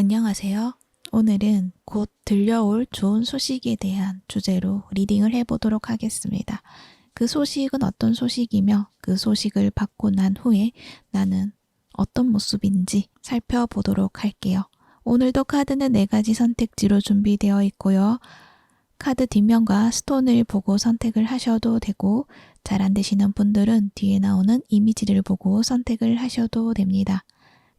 안녕하세요. 오늘은 곧 들려올 좋은 소식에 대한 주제로 리딩을 해보도록 하겠습니다. 그 소식은 어떤 소식이며 그 소식을 받고 난 후에 나는 어떤 모습인지 살펴보도록 할게요. 오늘도 카드는 4가지 선택지로 준비되어 있고요. 카드 뒷면과 스톤을 보고 선택을 하셔도 되고, 잘 안 되시는 분들은 뒤에 나오는 이미지를 보고 선택을 하셔도 됩니다.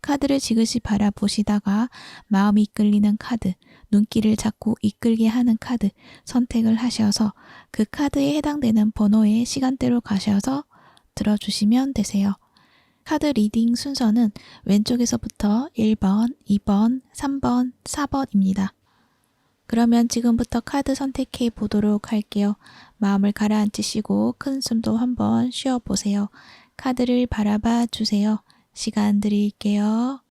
카드를 지그시 바라보시다가 마음이 이끌리는 카드, 눈길을 자꾸 이끌게 하는 카드 선택을 하셔서 그 카드에 해당되는 번호의 시간대로 가셔서 들어주시면 되세요. 카드 리딩 순서는 왼쪽에서부터 1번, 2번, 3번, 4번입니다. 그러면 지금부터 카드 선택해 보도록 할게요. 마음을 가라앉히시고 큰 숨도 한번 쉬어보세요. 카드를 바라봐 주세요. 시간 드릴게요.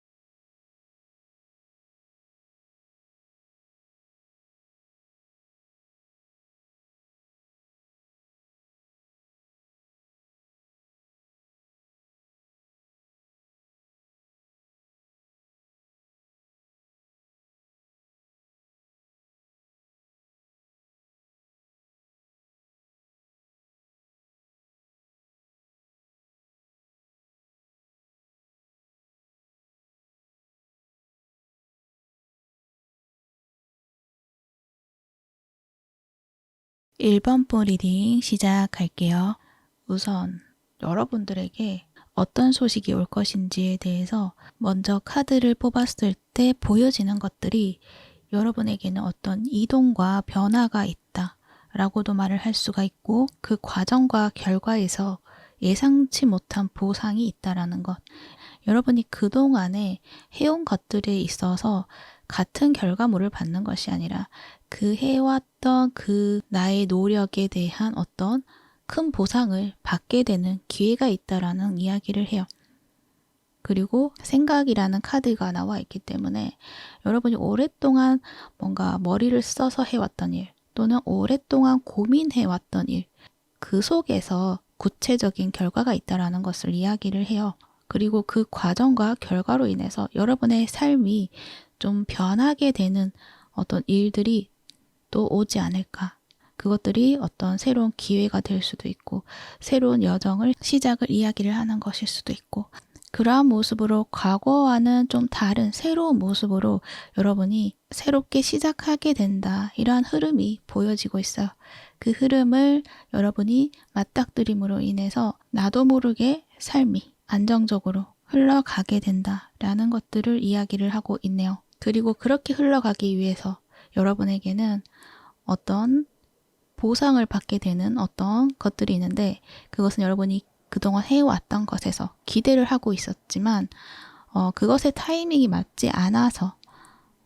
일 번 분 리딩 시작할게요. 우선 여러분들에게 어떤 소식이 올 것인지에 대해서 먼저 카드를 뽑았을 때 보여지는 것들이 여러분에게는 어떤 이동과 변화가 있다 라고도 말을 할 수가 있고, 그 과정과 결과에서 예상치 못한 보상이 있다라는 것, 여러분이 그동안에 해온 것들에 있어서 같은 결과물을 받는 것이 아니라 그 해왔던 그 나의 노력에 대한 어떤 큰 보상을 받게 되는 기회가 있다라는 이야기를 해요. 그리고 생각이라는 카드가 나와 있기 때문에 여러분이 오랫동안 뭔가 머리를 써서 해왔던 일, 또는 오랫동안 고민해왔던 일, 그 속에서 구체적인 결과가 있다라는 것을 이야기를 해요. 그리고 그 과정과 결과로 인해서 여러분의 삶이 좀 변하게 되는 어떤 일들이 또 오지 않을까. 그것들이 어떤 새로운 기회가 될 수도 있고, 새로운 여정을 시작을 이야기를 하는 것일 수도 있고, 그러한 모습으로 과거와는 좀 다른 새로운 모습으로 여러분이 새롭게 시작하게 된다, 이러한 흐름이 보여지고 있어요. 그 흐름을 여러분이 맞닥뜨림으로 인해서 나도 모르게 삶이 안정적으로 흘러가게 된다라는 것들을 이야기를 하고 있네요. 그리고 그렇게 흘러가기 위해서 여러분에게는 어떤 보상을 받게 되는 어떤 것들이 있는데, 그것은 여러분이 그동안 해왔던 것에서 기대를 하고 있었지만 그것의 타이밍이 맞지 않아서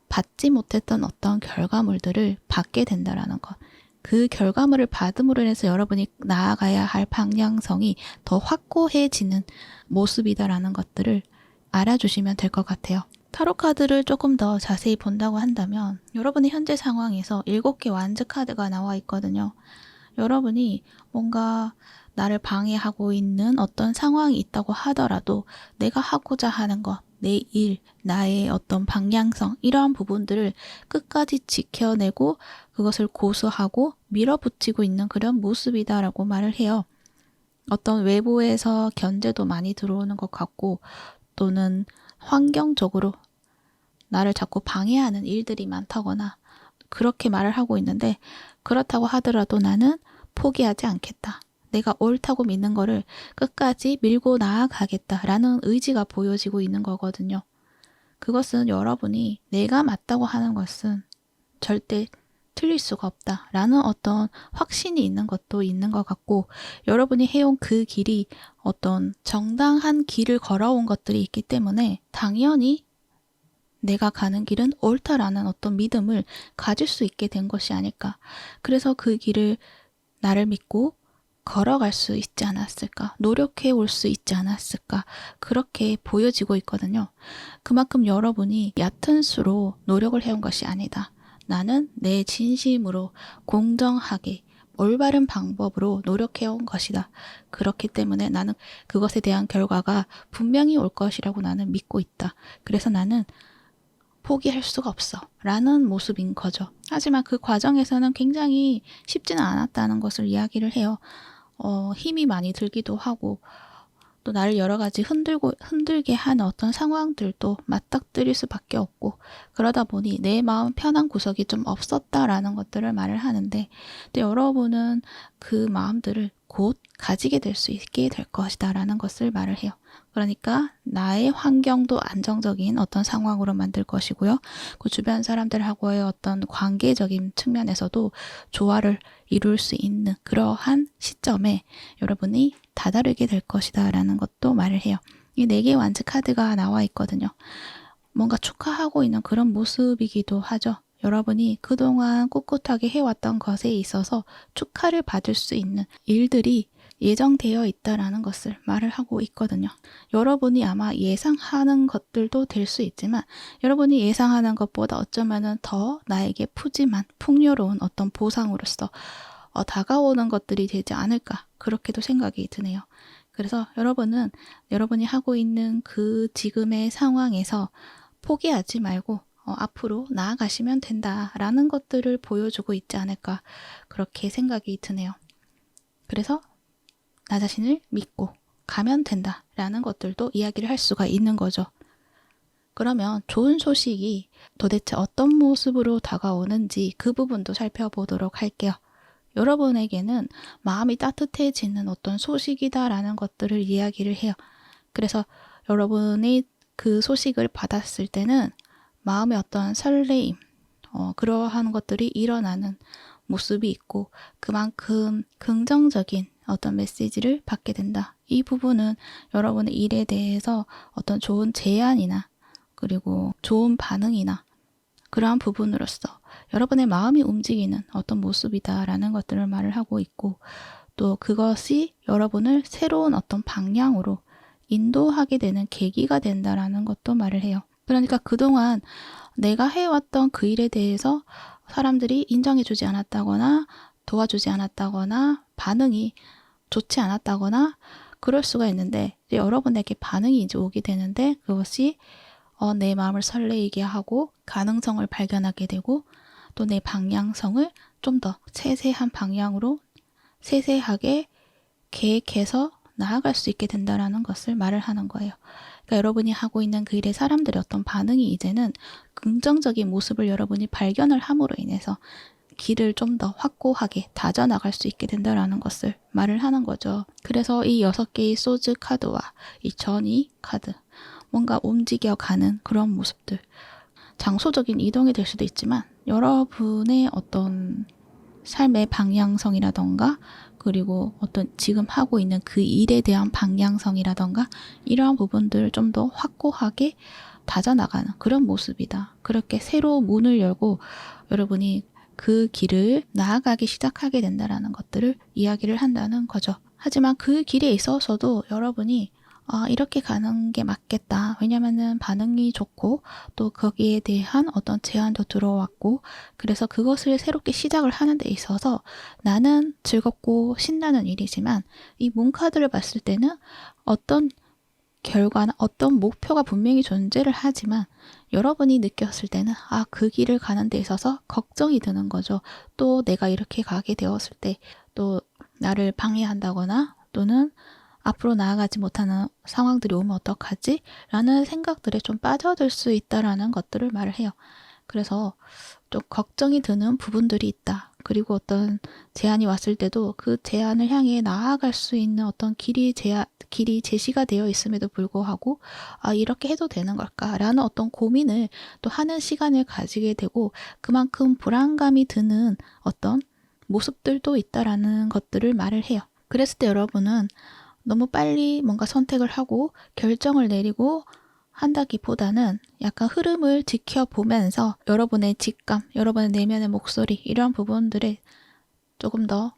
받지 못했던 어떤 결과물들을 받게 된다라는 것. 그 결과물을 받음으로 인해서 여러분이 나아가야 할 방향성이 더 확고해지는 모습이다라는 것들을 알아주시면 될 것 같아요. 타로 카드를 조금 더 자세히 본다고 한다면 여러분의 현재 상황에서 7개 완즈 카드가 나와 있거든요. 여러분이 뭔가 나를 방해하고 있는 어떤 상황이 있다고 하더라도 내가 하고자 하는 것, 내 일, 나의 어떤 방향성, 이러한 부분들을 끝까지 지켜내고 그것을 고수하고 밀어붙이고 있는 그런 모습이다라고 말을 해요. 어떤 외부에서 견제도 많이 들어오는 것 같고, 또는 환경적으로 나를 자꾸 방해하는 일들이 많다거나 그렇게 말을 하고 있는데, 그렇다고 하더라도 나는 포기하지 않겠다. 내가 옳다고 믿는 거를 끝까지 밀고 나아가겠다라는 의지가 보여지고 있는 거거든요. 그것은 여러분이 내가 맞다고 하는 것은 절대 틀릴 수가 없다라는 어떤 확신이 있는 것도 있는 것 같고, 여러분이 해온 그 길이 어떤 정당한 길을 걸어온 것들이 있기 때문에 당연히 내가 가는 길은 옳다라는 어떤 믿음을 가질 수 있게 된 것이 아닐까. 그래서 그 길을 나를 믿고 걸어갈 수 있지 않았을까, 노력해 올 수 있지 않았을까, 그렇게 보여지고 있거든요. 그만큼 여러분이 얕은 수로 노력을 해온 것이 아니다. 나는 내 진심으로 공정하게 올바른 방법으로 노력해온 것이다. 그렇기 때문에 나는 그것에 대한 결과가 분명히 올 것이라고 나는 믿고 있다. 그래서 나는 포기할 수가 없어 라는 모습인 거죠. 하지만 그 과정에서는 굉장히 쉽지는 않았다는 것을 이야기를 해요. 힘이 많이 들기도 하고 또 나를 여러 가지 흔들게 하는 어떤 상황들도 맞닥뜨릴 수밖에 없고, 그러다 보니 내 마음 편한 구석이 좀 없었다라는 것들을 말을 하는데, 또 여러분은 그 마음들을 곧 가지게 될 수 있게 될 것이다 라는 것을 말을 해요. 그러니까 나의 환경도 안정적인 어떤 상황으로 만들 것이고요. 그 주변 사람들하고의 어떤 관계적인 측면에서도 조화를 이룰 수 있는 그러한 시점에 여러분이 다다르게 될 것이다 라는 것도 말을 해요. 이 4개의 완즈 카드가 나와 있거든요. 뭔가 축하하고 있는 그런 모습이기도 하죠. 여러분이 그동안 꿋꿋하게 해왔던 것에 있어서 축하를 받을 수 있는 일들이 예정되어 있다라는 것을 말을 하고 있거든요. 여러분이 아마 예상하는 것들도 될 수 있지만 여러분이 예상하는 것보다 어쩌면은 더 나에게 푸짐한 풍요로운 어떤 보상으로서 다가오는 것들이 되지 않을까, 그렇게도 생각이 드네요. 그래서 여러분은 여러분이 하고 있는 그 지금의 상황에서 포기하지 말고 앞으로 나아가시면 된다라는 것들을 보여주고 있지 않을까, 그렇게 생각이 드네요. 그래서 나 자신을 믿고 가면 된다라는 것들도 이야기를 할 수가 있는 거죠. 그러면 좋은 소식이 도대체 어떤 모습으로 다가오는지 그 부분도 살펴보도록 할게요. 여러분에게는 마음이 따뜻해지는 어떤 소식이다라는 것들을 이야기를 해요. 그래서 여러분이 그 소식을 받았을 때는 마음의 어떤 설레임, 그러한 것들이 일어나는 모습이 있고 그만큼 긍정적인 어떤 메시지를 받게 된다. 이 부분은 여러분의 일에 대해서 어떤 좋은 제안이나 그리고 좋은 반응이나 그러한 부분으로서 여러분의 마음이 움직이는 어떤 모습이다라는 것들을 말을 하고 있고, 또 그것이 여러분을 새로운 어떤 방향으로 인도하게 되는 계기가 된다라는 것도 말을 해요. 그러니까 그동안 내가 해왔던 그 일에 대해서 사람들이 인정해주지 않았다거나 도와주지 않았다거나 반응이 좋지 않았다거나 그럴 수가 있는데, 이제 여러분에게 반응이 이제 오게 되는데 그것이 내 마음을 설레이게 하고 가능성을 발견하게 되고 또 내 방향성을 좀 더 세세한 방향으로 세세하게 계획해서 나아갈 수 있게 된다라는 것을 말을 하는 거예요. 그러니까 여러분이 하고 있는 그 일에 사람들의 어떤 반응이 이제는 긍정적인 모습을 여러분이 발견을 함으로 인해서 길을 좀 더 확고하게 다져나갈 수 있게 된다라는 것을 말을 하는 거죠. 그래서 이 6개의 소즈 카드와 이 전이 카드, 뭔가 움직여가는 그런 모습들, 장소적인 이동이 될 수도 있지만 여러분의 어떤 삶의 방향성이라던가 그리고 어떤 지금 하고 있는 그 일에 대한 방향성이라던가 이러한 부분들을 좀 더 확고하게 다져나가는 그런 모습이다. 그렇게 새로 문을 열고 여러분이 그 길을 나아가기 시작하게 된다는 것들을 이야기를 한다는 거죠. 하지만 그 길에 있어서도 여러분이 이렇게 가는 게 맞겠다. 왜냐면은 반응이 좋고 또 거기에 대한 어떤 제안도 들어왔고 그래서 그것을 새롭게 시작을 하는 데 있어서 나는 즐겁고 신나는 일이지만 이 문카드를 봤을 때는 어떤 결과나 어떤 목표가 분명히 존재를 하지만 여러분이 느꼈을 때는 그 길을 가는 데 있어서 걱정이 드는 거죠. 또 내가 이렇게 가게 되었을 때 또 나를 방해한다거나 또는 앞으로 나아가지 못하는 상황들이 오면 어떡하지? 라는 생각들에 좀 빠져들 수 있다라는 것들을 말을 해요. 그래서 좀 걱정이 드는 부분들이 있다. 그리고 어떤 제안이 왔을 때도 그 제안을 향해 나아갈 수 있는 어떤 길이 제시가 되어 있음에도 불구하고 이렇게 해도 되는 걸까? 라는 어떤 고민을 또 하는 시간을 가지게 되고 그만큼 불안감이 드는 어떤 모습들도 있다라는 것들을 말을 해요. 그랬을 때 여러분은 너무 빨리 뭔가 선택을 하고 결정을 내리고 한다기보다는 약간 흐름을 지켜보면서 여러분의 직감, 여러분의 내면의 목소리 이런 부분들에 조금 더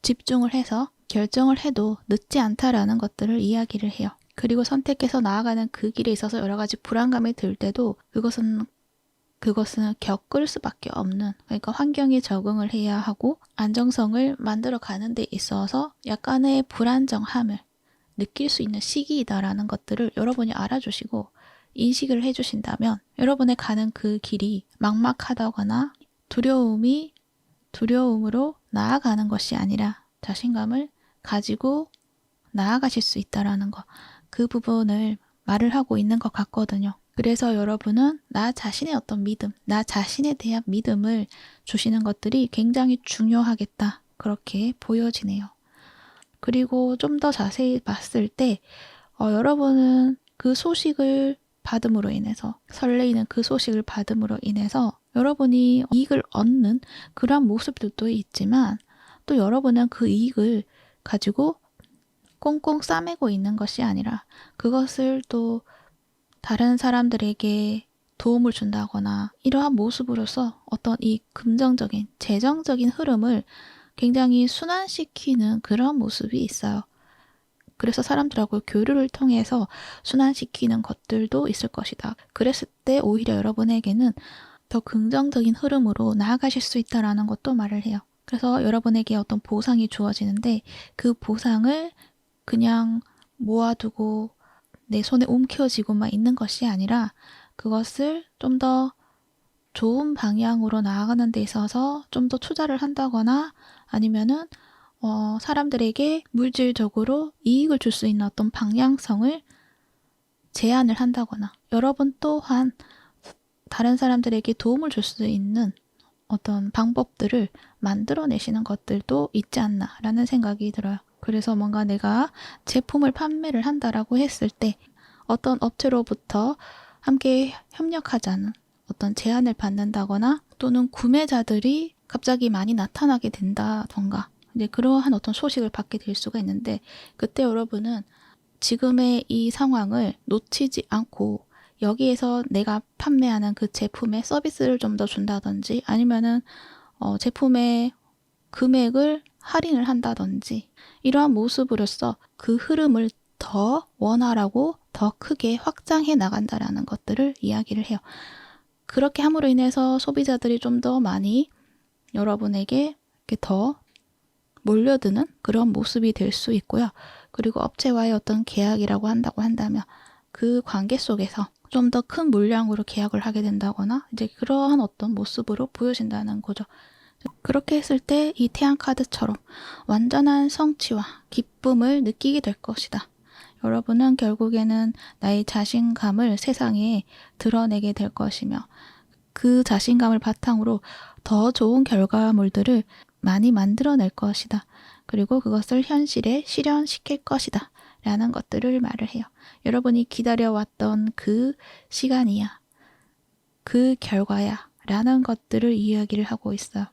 집중을 해서 결정을 해도 늦지 않다라는 것들을 이야기를 해요. 그리고 선택해서 나아가는 그 길에 있어서 여러 가지 불안감이 들 때도 그것은 겪을 수밖에 없는, 그러니까 환경에 적응을 해야 하고 안정성을 만들어 가는 데 있어서 약간의 불안정함을 느낄 수 있는 시기이다라는 것들을 여러분이 알아주시고 인식을 해주신다면 여러분의 가는 그 길이 막막하다거나 두려움으로 나아가는 것이 아니라 자신감을 가지고 나아가실 수 있다라는 거, 그 부분을 말을 하고 있는 것 같거든요. 그래서 여러분은 나 자신의 어떤 믿음, 나 자신에 대한 믿음을 주시는 것들이 굉장히 중요하겠다, 그렇게 보여지네요. 그리고 좀 더 자세히 봤을 때 여러분은 그 소식을 받음으로 인해서, 설레이는 그 소식을 받음으로 인해서 여러분이 이익을 얻는 그러한 모습들도 있지만, 또 여러분은 그 이익을 가지고 꽁꽁 싸매고 있는 것이 아니라 그것을 또 다른 사람들에게 도움을 준다거나 이러한 모습으로서 어떤 이 긍정적인 재정적인 흐름을 굉장히 순환시키는 그런 모습이 있어요. 그래서 사람들하고 교류를 통해서 순환시키는 것들도 있을 것이다. 그랬을 때 오히려 여러분에게는 더 긍정적인 흐름으로 나아가실 수 있다라는 것도 말을 해요. 그래서 여러분에게 어떤 보상이 주어지는데 그 보상을 그냥 모아두고 내 손에 움켜쥐고만 있는 것이 아니라 그것을 좀 더 좋은 방향으로 나아가는 데 있어서 좀 더 투자를 한다거나 아니면은 사람들에게 물질적으로 이익을 줄 수 있는 어떤 방향성을 제안을 한다거나 여러분 또한 다른 사람들에게 도움을 줄 수 있는 어떤 방법들을 만들어내시는 것들도 있지 않나라는 생각이 들어요. 그래서 뭔가 내가 제품을 판매를 한다라고 했을 때 어떤 업체로부터 함께 협력하자는 어떤 제안을 받는다거나 또는 구매자들이 갑자기 많이 나타나게 된다던가 이제 그러한 어떤 소식을 받게 될 수가 있는데, 그때 여러분은 지금의 이 상황을 놓치지 않고 여기에서 내가 판매하는 그 제품의 서비스를 좀 더 준다든지 아니면은 제품의 금액을 할인을 한다든지 이러한 모습으로써 그 흐름을 더 원활하고 더 크게 확장해 나간다라는 것들을 이야기를 해요. 그렇게 함으로 인해서 소비자들이 좀 더 많이 여러분에게 이렇게 더 몰려드는 그런 모습이 될 수 있고요. 그리고 업체와의 어떤 계약이라고 한다고 한다면 그 관계 속에서 좀 더 큰 물량으로 계약을 하게 된다거나 이제 그러한 어떤 모습으로 보여진다는 거죠. 그렇게 했을 때 이 태양 카드처럼 완전한 성취와 기쁨을 느끼게 될 것이다. 여러분은 결국에는 나의 자신감을 세상에 드러내게 될 것이며 그 자신감을 바탕으로 더 좋은 결과물들을 많이 만들어낼 것이다. 그리고 그것을 현실에 실현시킬 것이다. 라는 것들을 말을 해요. 여러분이 기다려왔던 그 시간이야. 그 결과야. 라는 것들을 이야기를 하고 있어요.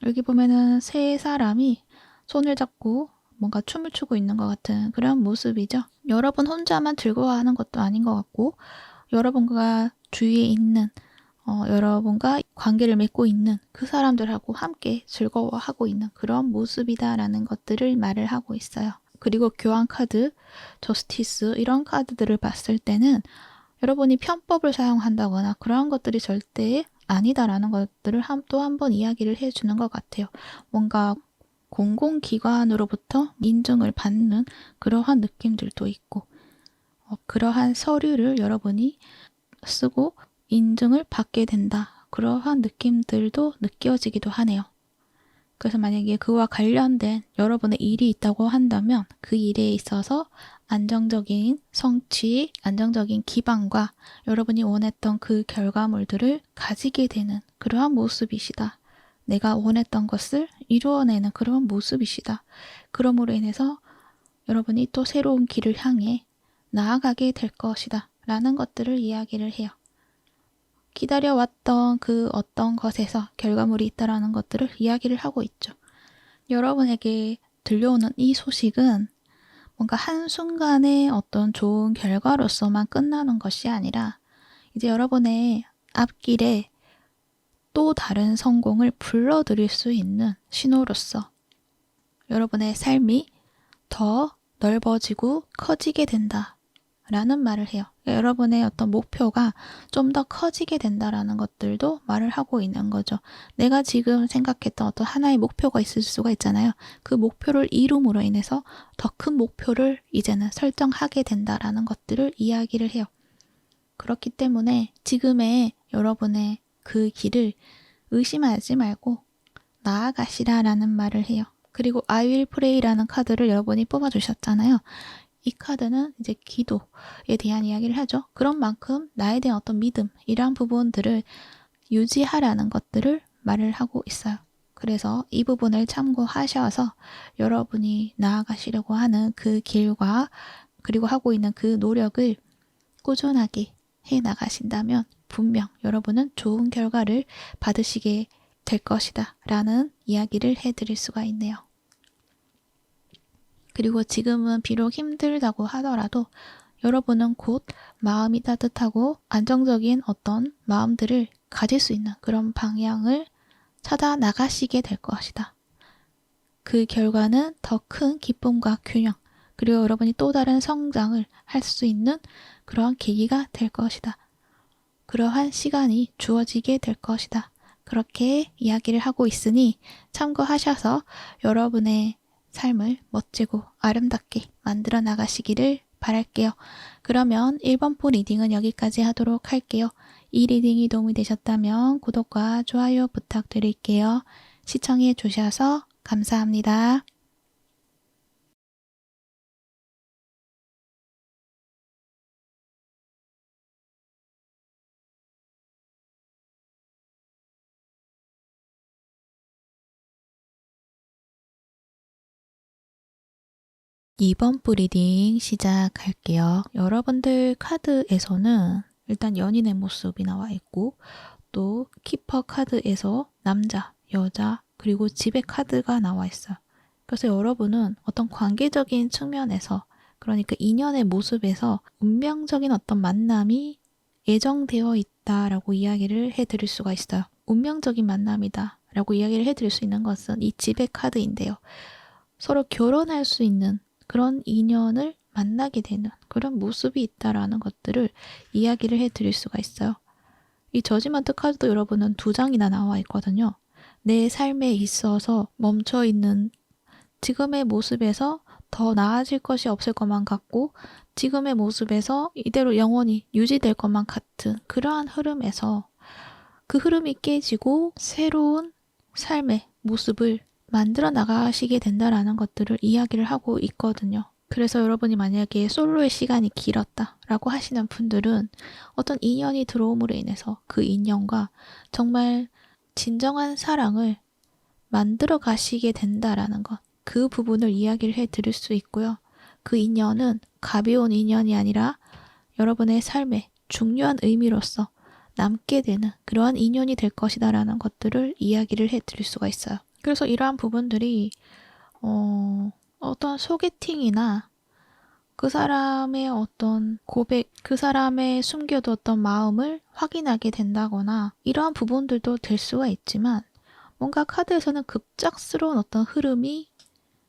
여기 보면은 세 사람이 손을 잡고 뭔가 춤을 추고 있는 것 같은 그런 모습이죠. 여러분 혼자만 즐거워하는 것도 아닌 것 같고 여러분과 주위에 있는 여러분과 관계를 맺고 있는 그 사람들하고 함께 즐거워하고 있는 그런 모습이다라는 것들을 말을 하고 있어요. 그리고 교환 카드, 저스티스 이런 카드들을 봤을 때는 여러분이 편법을 사용한다거나 그러한 것들이 절대 아니다라는 것들을 또 한 번 이야기를 해주는 것 같아요. 뭔가 공공기관으로부터 인증을 받는 그러한 느낌들도 있고 그러한 서류를 여러분이 쓰고 인증을 받게 된다. 그러한 느낌들도 느껴지기도 하네요. 그래서 만약에 그와 관련된 여러분의 일이 있다고 한다면 그 일에 있어서 안정적인 성취, 안정적인 기반과 여러분이 원했던 그 결과물들을 가지게 되는 그러한 모습이시다. 내가 원했던 것을 이루어내는 그런 모습이시다. 그러므로 인해서 여러분이 또 새로운 길을 향해 나아가게 될 것이다. 라는 것들을 이야기를 해요. 기다려왔던 그 어떤 것에서 결과물이 있다라는 것들을 이야기를 하고 있죠. 여러분에게 들려오는 이 소식은 뭔가 한순간의 어떤 좋은 결과로서만 끝나는 것이 아니라 이제 여러분의 앞길에 또 다른 성공을 불러들일 수 있는 신호로서 여러분의 삶이 더 넓어지고 커지게 된다. 라는 말을 해요. 여러분의 어떤 목표가 좀 더 커지게 된다라는 것들도 말을 하고 있는 거죠. 내가 지금 생각했던 어떤 하나의 목표가 있을 수가 있잖아요. 그 목표를 이룸으로 인해서 더 큰 목표를 이제는 설정하게 된다라는 것들을 이야기를 해요. 그렇기 때문에 지금의 여러분의 그 길을 의심하지 말고 나아가시라라는 말을 해요. 그리고 I will pray라는 카드를 여러분이 뽑아주셨잖아요. 이 카드는 이제 기도에 대한 이야기를 하죠. 그런 만큼 나에 대한 어떤 믿음, 이러한 부분들을 유지하라는 것들을 말을 하고 있어요. 그래서 이 부분을 참고하셔서 여러분이 나아가시려고 하는 그 길과 그리고 하고 있는 그 노력을 꾸준하게 해 나가신다면 분명 여러분은 좋은 결과를 받으시게 될 것이다 라는 이야기를 해드릴 수가 있네요. 그리고 지금은 비록 힘들다고 하더라도 여러분은 곧 마음이 따뜻하고 안정적인 어떤 마음들을 가질 수 있는 그런 방향을 찾아 나가시게 될 것이다. 그 결과는 더 큰 기쁨과 균형, 그리고 여러분이 또 다른 성장을 할 수 있는 그러한 계기가 될 것이다. 그러한 시간이 주어지게 될 것이다. 그렇게 이야기를 하고 있으니 참고하셔서 여러분의 삶을 멋지고 아름답게 만들어 나가시기를 바랄게요. 그러면 1번포 리딩은 여기까지 하도록 할게요. 이 리딩이 도움이 되셨다면 구독과 좋아요 부탁드릴게요. 시청해 주셔서 감사합니다. 2번 리딩 시작할게요. 여러분들 카드에서는 일단 연인의 모습이 나와 있고 또 키퍼 카드에서 남자, 여자, 그리고 집의 카드가 나와 있어요. 그래서 여러분은 어떤 관계적인 측면에서, 그러니까 인연의 모습에서 운명적인 어떤 만남이 예정되어 있다라고 이야기를 해드릴 수가 있어요. 운명적인 만남이다 라고 이야기를 해드릴 수 있는 것은 이 집의 카드인데요. 서로 결혼할 수 있는 그런 인연을 만나게 되는 그런 모습이 있다라는 것들을 이야기를 해드릴 수가 있어요. 이 저지먼트 카드도 여러분은 2장이나 나와 있거든요. 내 삶에 있어서 멈춰있는 지금의 모습에서 더 나아질 것이 없을 것만 같고 지금의 모습에서 이대로 영원히 유지될 것만 같은 그러한 흐름에서 그 흐름이 깨지고 새로운 삶의 모습을 만들어 나가시게 된다라는 것들을 이야기를 하고 있거든요. 그래서 여러분이 만약에 솔로의 시간이 길었다라고 하시는 분들은 어떤 인연이 들어옴으로 인해서 그 인연과 정말 진정한 사랑을 만들어 가시게 된다라는 것, 그 부분을 이야기를 해드릴 수 있고요. 그 인연은 가벼운 인연이 아니라 여러분의 삶에 중요한 의미로서 남게 되는 그러한 인연이 될 것이다 라는 것들을 이야기를 해드릴 수가 있어요. 그래서 이러한 부분들이 어떤 소개팅이나 그 사람의 어떤 고백, 그 사람의 숨겨두었던 마음을 확인하게 된다거나 이러한 부분들도 될 수가 있지만 뭔가 카드에서는 급작스러운 어떤 흐름이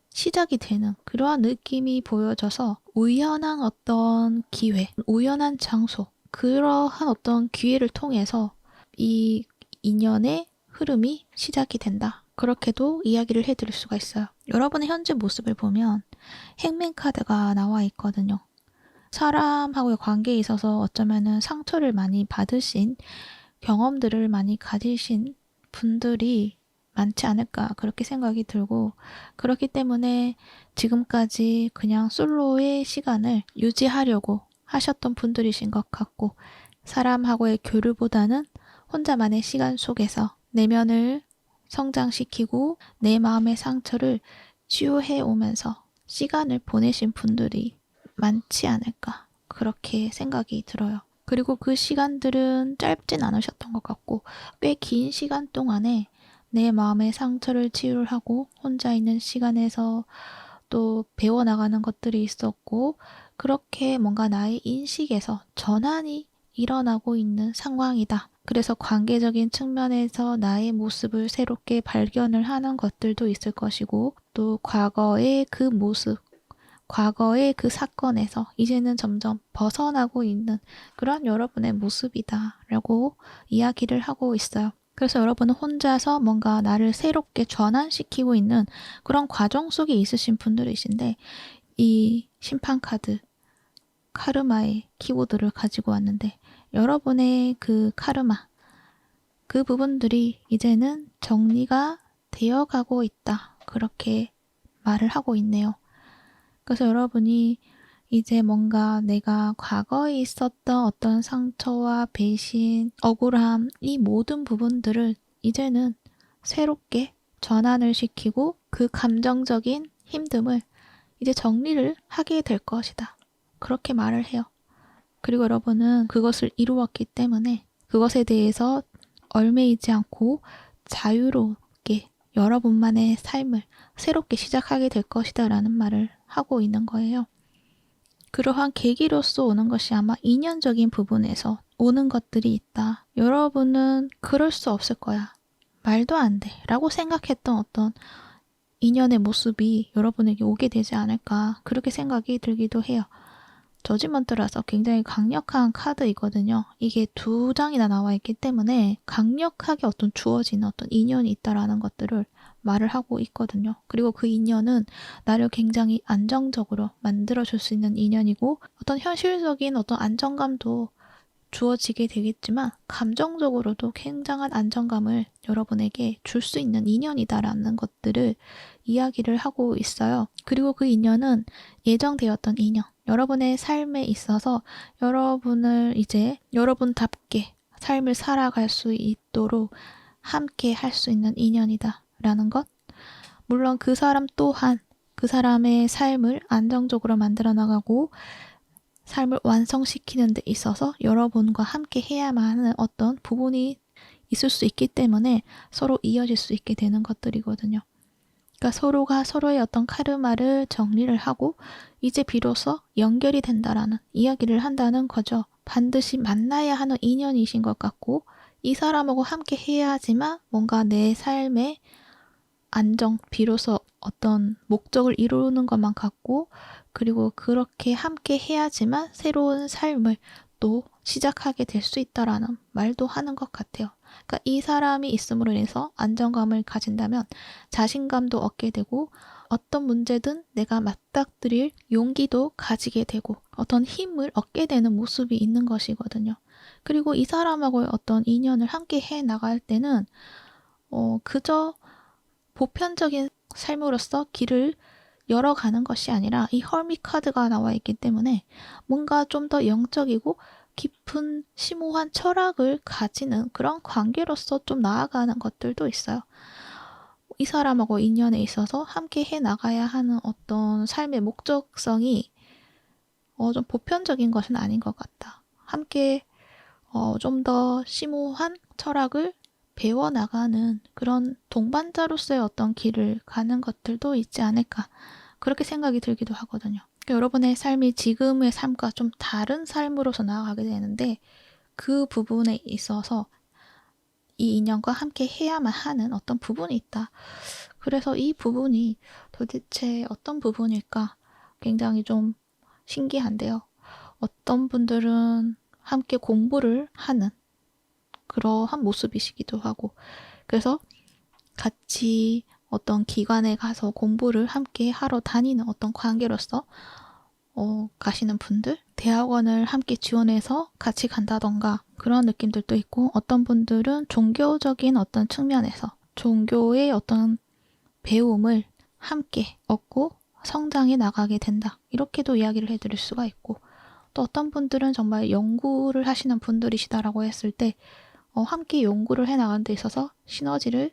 시작이 되는 그러한 느낌이 보여져서 우연한 어떤 기회, 우연한 장소, 그러한 어떤 기회를 통해서 이 인연의 흐름이 시작이 된다. 그렇게도 이야기를 해드릴 수가 있어요. 여러분의 현재 모습을 보면 행맨 카드가 나와 있거든요. 사람하고의 관계에 있어서 어쩌면은 상처를 많이 받으신 경험들을 많이 가지신 분들이 많지 않을까 그렇게 생각이 들고 그렇기 때문에 지금까지 그냥 솔로의 시간을 유지하려고 하셨던 분들이신 것 같고 사람하고의 교류보다는 혼자만의 시간 속에서 내면을 성장시키고 내 마음의 상처를 치유해 오면서 시간을 보내신 분들이 많지 않을까 그렇게 생각이 들어요. 그리고 그 시간들은 짧진 않으셨던 것 같고 꽤 긴 시간 동안에 내 마음의 상처를 치유를 하고 혼자 있는 시간에서 또 배워나가는 것들이 있었고 그렇게 뭔가 나의 인식에서 전환이 일어나고 있는 상황이다. 그래서 관계적인 측면에서 나의 모습을 새롭게 발견을 하는 것들도 있을 것이고 또 과거의 그 모습, 과거의 그 사건에서 이제는 점점 벗어나고 있는 그런 여러분의 모습이다 라고 이야기를 하고 있어요. 그래서 여러분은 혼자서 뭔가 나를 새롭게 전환시키고 있는 그런 과정 속에 있으신 분들이신데 이 심판카드 카르마의 키보드를 가지고 왔는데 여러분의 그 카르마, 그 부분들이 이제는 정리가 되어가고 있다. 그렇게 말을 하고 있네요. 그래서 여러분이 이제 뭔가 내가 과거에 있었던 어떤 상처와 배신, 억울함, 이 모든 부분들을 이제는 새롭게 전환을 시키고 그 감정적인 힘듦을 이제 정리를 하게 될 것이다. 그렇게 말을 해요. 그리고 여러분은 그것을 이루었기 때문에 그것에 대해서 얽매이지 않고 자유롭게 여러분만의 삶을 새롭게 시작하게 될 것이다 라는 말을 하고 있는 거예요. 그러한 계기로서 오는 것이 아마 인연적인 부분에서 오는 것들이 있다. 여러분은 그럴 수 없을 거야. 말도 안 돼. 라고 생각했던 어떤 인연의 모습이 여러분에게 오게 되지 않을까. 그렇게 생각이 들기도 해요. 저지먼트라서 굉장히 강력한 카드이거든요. 이게 2장이나 나와 있기 때문에 강력하게 어떤 주어지는 어떤 인연이 있다라는 것들을 말을 하고 있거든요. 그리고 그 인연은 나를 굉장히 안정적으로 만들어줄 수 있는 인연이고 어떤 현실적인 어떤 안정감도 주어지게 되겠지만 감정적으로도 굉장한 안정감을 여러분에게 줄 수 있는 인연이다라는 것들을 이야기를 하고 있어요. 그리고 그 인연은 예정되었던 인연, 여러분의 삶에 있어서 여러분을 이제 여러분답게 삶을 살아갈 수 있도록 함께 할 수 있는 인연이다라는 것. 물론 그 사람 또한 그 사람의 삶을 안정적으로 만들어 나가고 삶을 완성시키는 데 있어서 여러분과 함께 해야만 하는 어떤 부분이 있을 수 있기 때문에 서로 이어질 수 있게 되는 것들이거든요. 그러니까 서로가 서로의 어떤 카르마를 정리를 하고 이제 비로소 연결이 된다라는 이야기를 한다는 거죠. 반드시 만나야 하는 인연이신 것 같고 이 사람하고 함께 해야지만 뭔가 내 삶의 안정, 비로소 어떤 목적을 이루는 것만 같고 그리고 그렇게 함께 해야지만 새로운 삶을 또 시작하게 될 수 있다라는 말도 하는 것 같아요. 그러니까 이 사람이 있음으로 인해서 안정감을 가진다면 자신감도 얻게 되고 어떤 문제든 내가 맞닥뜨릴 용기도 가지게 되고 어떤 힘을 얻게 되는 모습이 있는 것이거든요. 그리고 이 사람하고의 어떤 인연을 함께 해 나갈 때는 그저 보편적인 삶으로서 길을 열어가는 것이 아니라 이 헐밋 카드가 나와 있기 때문에 뭔가 좀 더 영적이고 깊은 심오한 철학을 가지는 그런 관계로서 좀 나아가는 것들도 있어요. 이 사람하고 인연에 있어서 함께 해 나가야 하는 어떤 삶의 목적성이 좀 보편적인 것은 아닌 것 같다. 함께 좀 더 심오한 철학을 배워나가는 그런 동반자로서의 어떤 길을 가는 것들도 있지 않을까 그렇게 생각이 들기도 하거든요. 그러니까 여러분의 삶이 지금의 삶과 좀 다른 삶으로서 나아가게 되는데 그 부분에 있어서 이 인연과 함께 해야만 하는 어떤 부분이 있다. 그래서 이 부분이 도대체 어떤 부분일까 굉장히 좀 신기한데요. 어떤 분들은 함께 공부를 하는 그러한 모습이시기도 하고 그래서 같이 어떤 기관에 가서 공부를 함께 하러 다니는 어떤 관계로서 가시는 분들, 대학원을 함께 지원해서 같이 간다던가 그런 느낌들도 있고 어떤 분들은 종교적인 어떤 측면에서 종교의 어떤 배움을 함께 얻고 성장해 나가게 된다. 이렇게도 이야기를 해드릴 수가 있고 또 어떤 분들은 정말 연구를 하시는 분들이시다라고 했을 때 함께 연구를 해나가는 데 있어서 시너지를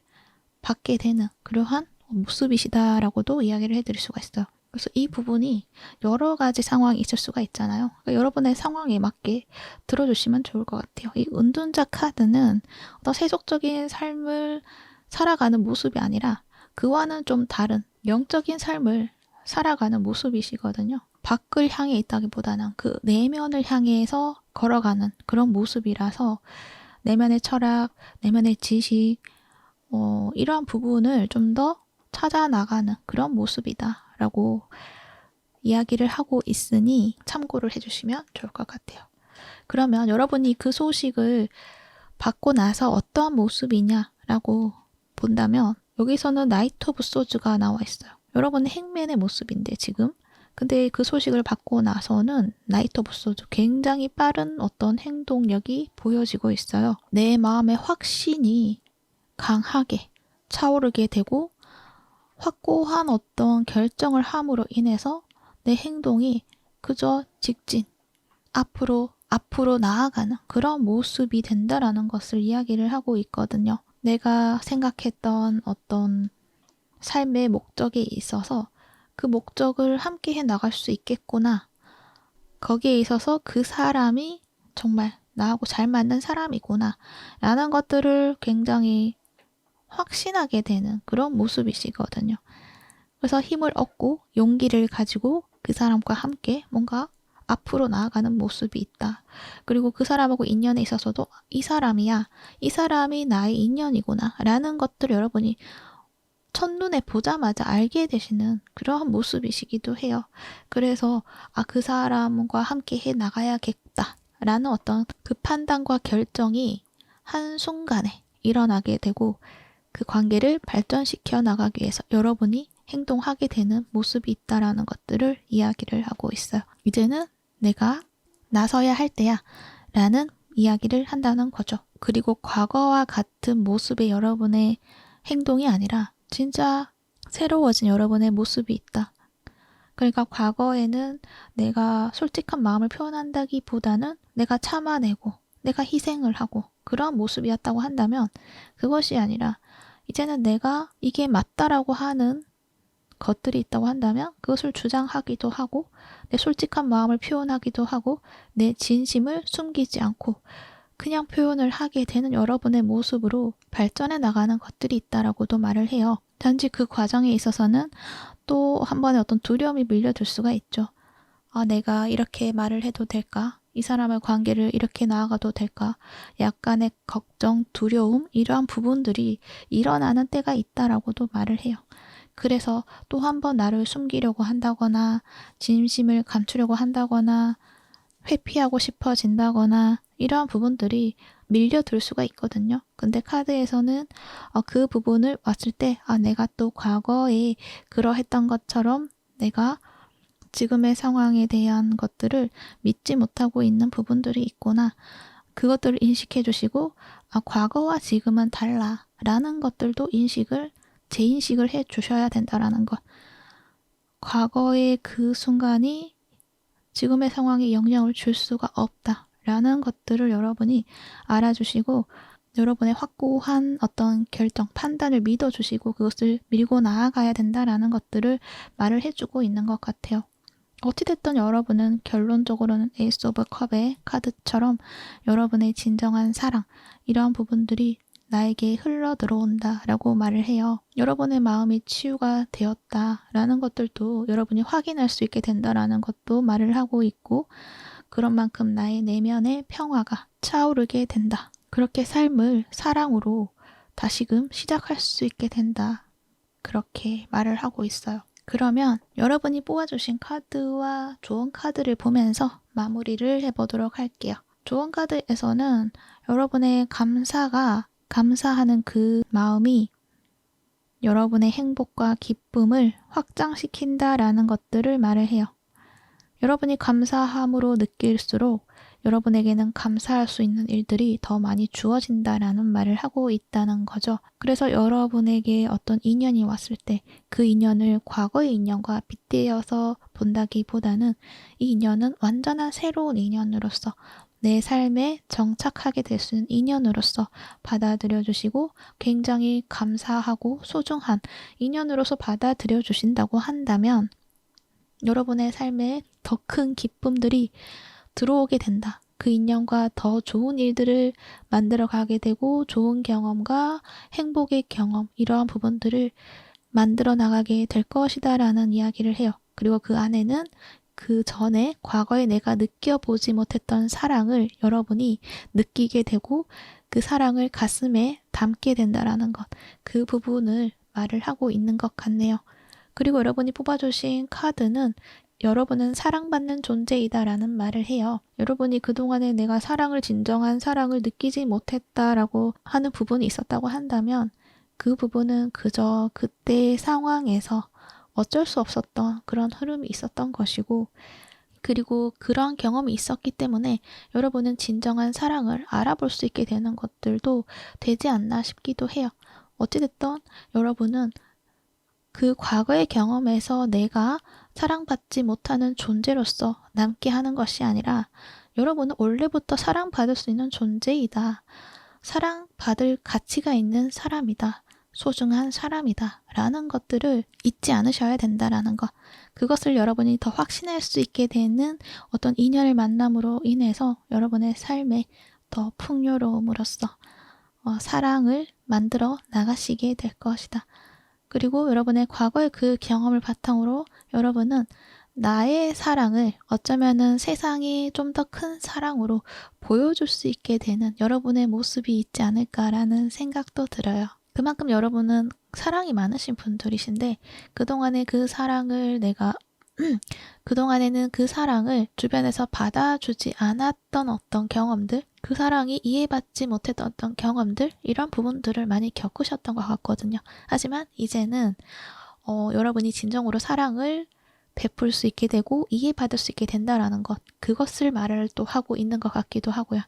받게 되는 그러한 모습이시다라고도 이야기를 해드릴 수가 있어요. 그래서 이 부분이 여러 가지 상황이 있을 수가 있잖아요. 그러니까 여러분의 상황에 맞게 들어주시면 좋을 것 같아요. 이 은둔자 카드는 어떤 세속적인 삶을 살아가는 모습이 아니라 그와는 좀 다른 영적인 삶을 살아가는 모습이시거든요. 밖을 향해 있다기보다는 그 내면을 향해서 걸어가는 그런 모습이라서 내면의 철학, 내면의 지식, 이러한 부분을 좀 더 찾아 나가는 그런 모습이다라고 이야기를 하고 있으니 참고를 해주시면 좋을 것 같아요. 그러면 여러분이 그 소식을 받고 나서 어떠한 모습이냐라고 본다면 여기서는 나이트 오브 소즈가 나와 있어요. 여러분은 행맨의 모습인데 지금 근데 그 소식을 받고 나서는 나이트 오브 소드 굉장히 빠른 어떤 행동력이 보여지고 있어요. 내 마음의 확신이 강하게 차오르게 되고 확고한 어떤 결정을 함으로 인해서 내 행동이 그저 직진, 앞으로 나아가는 그런 모습이 된다라는 것을 이야기를 하고 있거든요. 내가 생각했던 어떤 삶의 목적에 있어서 그 목적을 함께 해 나갈 수 있겠구나. 거기에 있어서 그 사람이 정말 나하고 잘 맞는 사람이구나. 라는 것들을 굉장히 확신하게 되는 그런 모습이시거든요. 그래서 힘을 얻고 용기를 가지고 그 사람과 함께 뭔가 앞으로 나아가는 모습이 있다. 그리고 그 사람하고 인연에 있어서도 이 사람이야. 이 사람이 나의 인연이구나. 라는 것들을 여러분이 첫눈에 보자마자 알게 되시는 그러한 모습이시기도 해요. 그래서 그 사람과 함께 해 나가야겠다. 라는 어떤 그 판단과 결정이 한순간에 일어나게 되고 그 관계를 발전시켜 나가기 위해서 여러분이 행동하게 되는 모습이 있다라는 것들을 이야기를 하고 있어요. 이제는 내가 나서야 할 때야 라는 이야기를 한다는 거죠. 그리고 과거와 같은 모습의 여러분의 행동이 아니라 진짜 새로워진 여러분의 모습이 있다. 그러니까 과거에는 내가 솔직한 마음을 표현한다기보다는 내가 참아내고 내가 희생을 하고 그런 모습이었다고 한다면 그것이 아니라 이제는 내가 이게 맞다라고 하는 것들이 있다고 한다면 그것을 주장하기도 하고 내 솔직한 마음을 표현하기도 하고 내 진심을 숨기지 않고 그냥 표현을 하게 되는 여러분의 모습으로 발전해 나가는 것들이 있다라고도 말을 해요. 단지 그 과정에 있어서는 또 한 번의 어떤 두려움이 밀려들 수가 있죠. 내가 이렇게 말을 해도 될까? 이 사람의 관계를 이렇게 나아가도 될까? 약간의 걱정, 두려움 이러한 부분들이 일어나는 때가 있다라고도 말을 해요. 그래서 또 한 번 나를 숨기려고 한다거나 진심을 감추려고 한다거나 회피하고 싶어진다거나 이러한 부분들이 밀려들 수가 있거든요. 근데 카드에서는 그 부분을 왔을 때 내가 또 과거에 그러했던 것처럼 내가 지금의 상황에 대한 것들을 믿지 못하고 있는 부분들이 있구나. 그것들을 인식해 주시고 과거와 지금은 달라 라는 것들도 재인식을 해 주셔야 된다라는 것. 과거의 그 순간이 지금의 상황에 영향을 줄 수가 없다라는 것들을 여러분이 알아주시고 여러분의 확고한 어떤 결정, 판단을 믿어주시고 그것을 밀고 나아가야 된다라는 것들을 말을 해주고 있는 것 같아요. 어찌됐든 여러분은 결론적으로는 에이스 오브 컵의 카드처럼 여러분의 진정한 사랑, 이러한 부분들이 나에게 흘러 들어온다라고 말을 해요. 여러분의 마음이 치유가 되었다라는 것들도 여러분이 확인할 수 있게 된다라는 것도 말을 하고 있고 그런 만큼 나의 내면의 평화가 차오르게 된다. 그렇게 삶을 사랑으로 다시금 시작할 수 있게 된다. 그렇게 말을 하고 있어요. 그러면 여러분이 뽑아주신 카드와 조언 카드를 보면서 마무리를 해보도록 할게요. 조언 카드에서는 여러분의 감사하는 그 마음이 여러분의 행복과 기쁨을 확장시킨다라는 것들을 말을 해요. 여러분이 감사함으로 느낄수록 여러분에게는 감사할 수 있는 일들이 더 많이 주어진다라는 말을 하고 있다는 거죠. 그래서 여러분에게 어떤 인연이 왔을 때 그 인연을 과거의 인연과 빗대어서 본다기보다는 이 인연은 완전한 새로운 인연으로서 내 삶에 정착하게 될 수 있는 인연으로서 받아들여 주시고 굉장히 감사하고 소중한 인연으로서 받아들여 주신다고 한다면 여러분의 삶에 더 큰 기쁨들이 들어오게 된다. 그 인연과 더 좋은 일들을 만들어 가게 되고 좋은 경험과 행복의 경험 이러한 부분들을 만들어 나가게 될 것이다 라는 이야기를 해요. 그리고 그 안에는 그 전에 과거에 내가 느껴보지 못했던 사랑을 여러분이 느끼게 되고 그 사랑을 가슴에 담게 된다라는 것. 그 부분을 말을 하고 있는 것 같네요. 그리고 여러분이 뽑아주신 카드는 여러분은 사랑받는 존재이다라는 말을 해요. 여러분이 그동안에 내가 진정한 사랑을 느끼지 못했다라고 하는 부분이 있었다고 한다면 그 부분은 그저 그때의 상황에서 어쩔 수 없었던 그런 흐름이 있었던 것이고, 그리고 그런 경험이 있었기 때문에 여러분은 진정한 사랑을 알아볼 수 있게 되는 것들도 되지 않나 싶기도 해요. 어찌됐든 여러분은 그 과거의 경험에서 내가 사랑받지 못하는 존재로서 남게 하는 것이 아니라 여러분은 원래부터 사랑받을 수 있는 존재이다. 사랑받을 가치가 있는 사람이다. 소중한 사람이다. 라는 것들을 잊지 않으셔야 된다라는 것. 그것을 여러분이 더 확신할 수 있게 되는 어떤 인연을 만남으로 인해서 여러분의 삶에 더 풍요로움으로써 사랑을 만들어 나가시게 될 것이다. 그리고 여러분의 과거의 그 경험을 바탕으로 여러분은 나의 사랑을 어쩌면은 세상이 좀 더 큰 사랑으로 보여줄 수 있게 되는 여러분의 모습이 있지 않을까라는 생각도 들어요. 그만큼 여러분은 사랑이 많으신 분들이신데 그동안의 그 사랑을 그동안에는 그 사랑을 주변에서 받아주지 않았던 어떤 경험들, 그 사랑이 이해받지 못했던 어떤 경험들, 이런 부분들을 많이 겪으셨던 것 같거든요. 하지만 이제는 여러분이 진정으로 사랑을 베풀 수 있게 되고 이해받을 수 있게 된다라는 것, 그것을 말을 또 하고 있는 것 같기도 하고요.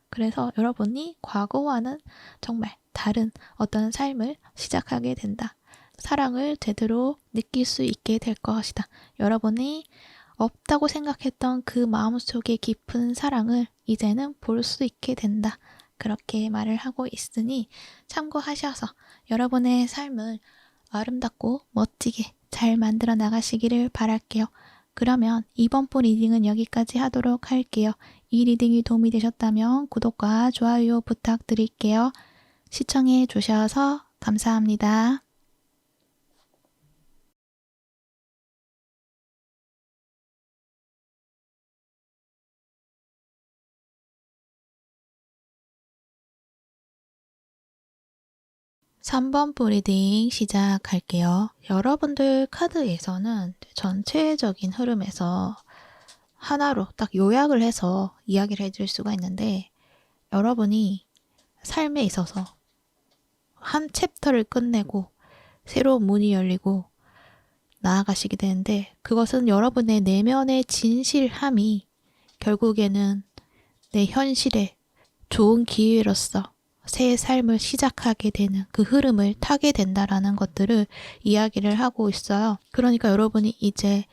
그래서 여러분이 과거와는 정말 다른 어떤 삶을 시작하게 된다. 사랑을 제대로 느낄 수 있게 될 것이다. 여러분이 없다고 생각했던 그 마음속의 깊은 사랑을 이제는 볼 수 있게 된다. 그렇게 말을 하고 있으니 참고하셔서 여러분의 삶을 아름답고 멋지게 잘 만들어 나가시기를 바랄게요. 그러면 이번 부 리딩은 여기까지 하도록 할게요. 이 리딩이 도움이 되셨다면 구독과 좋아요 부탁드릴게요. 시청해 주셔서 감사합니다. 3번 부 리딩 시작할게요. 여러분들 카드에서는 전체적인 흐름에서 하나로 딱 요약을 해서 이야기를 해줄 수가 있는데, 여러분이 삶에 있어서 한 챕터를 끝내고 새로운 문이 열리고 나아가시게 되는데, 그것은 여러분의 내면의 진실함이 결국에는 내 현실에 좋은 기회로서 새 삶을 시작하게 되는 그 흐름을 타게 된다라는 것들을 이야기를 하고 있어요. 그러니까 여러분이 이제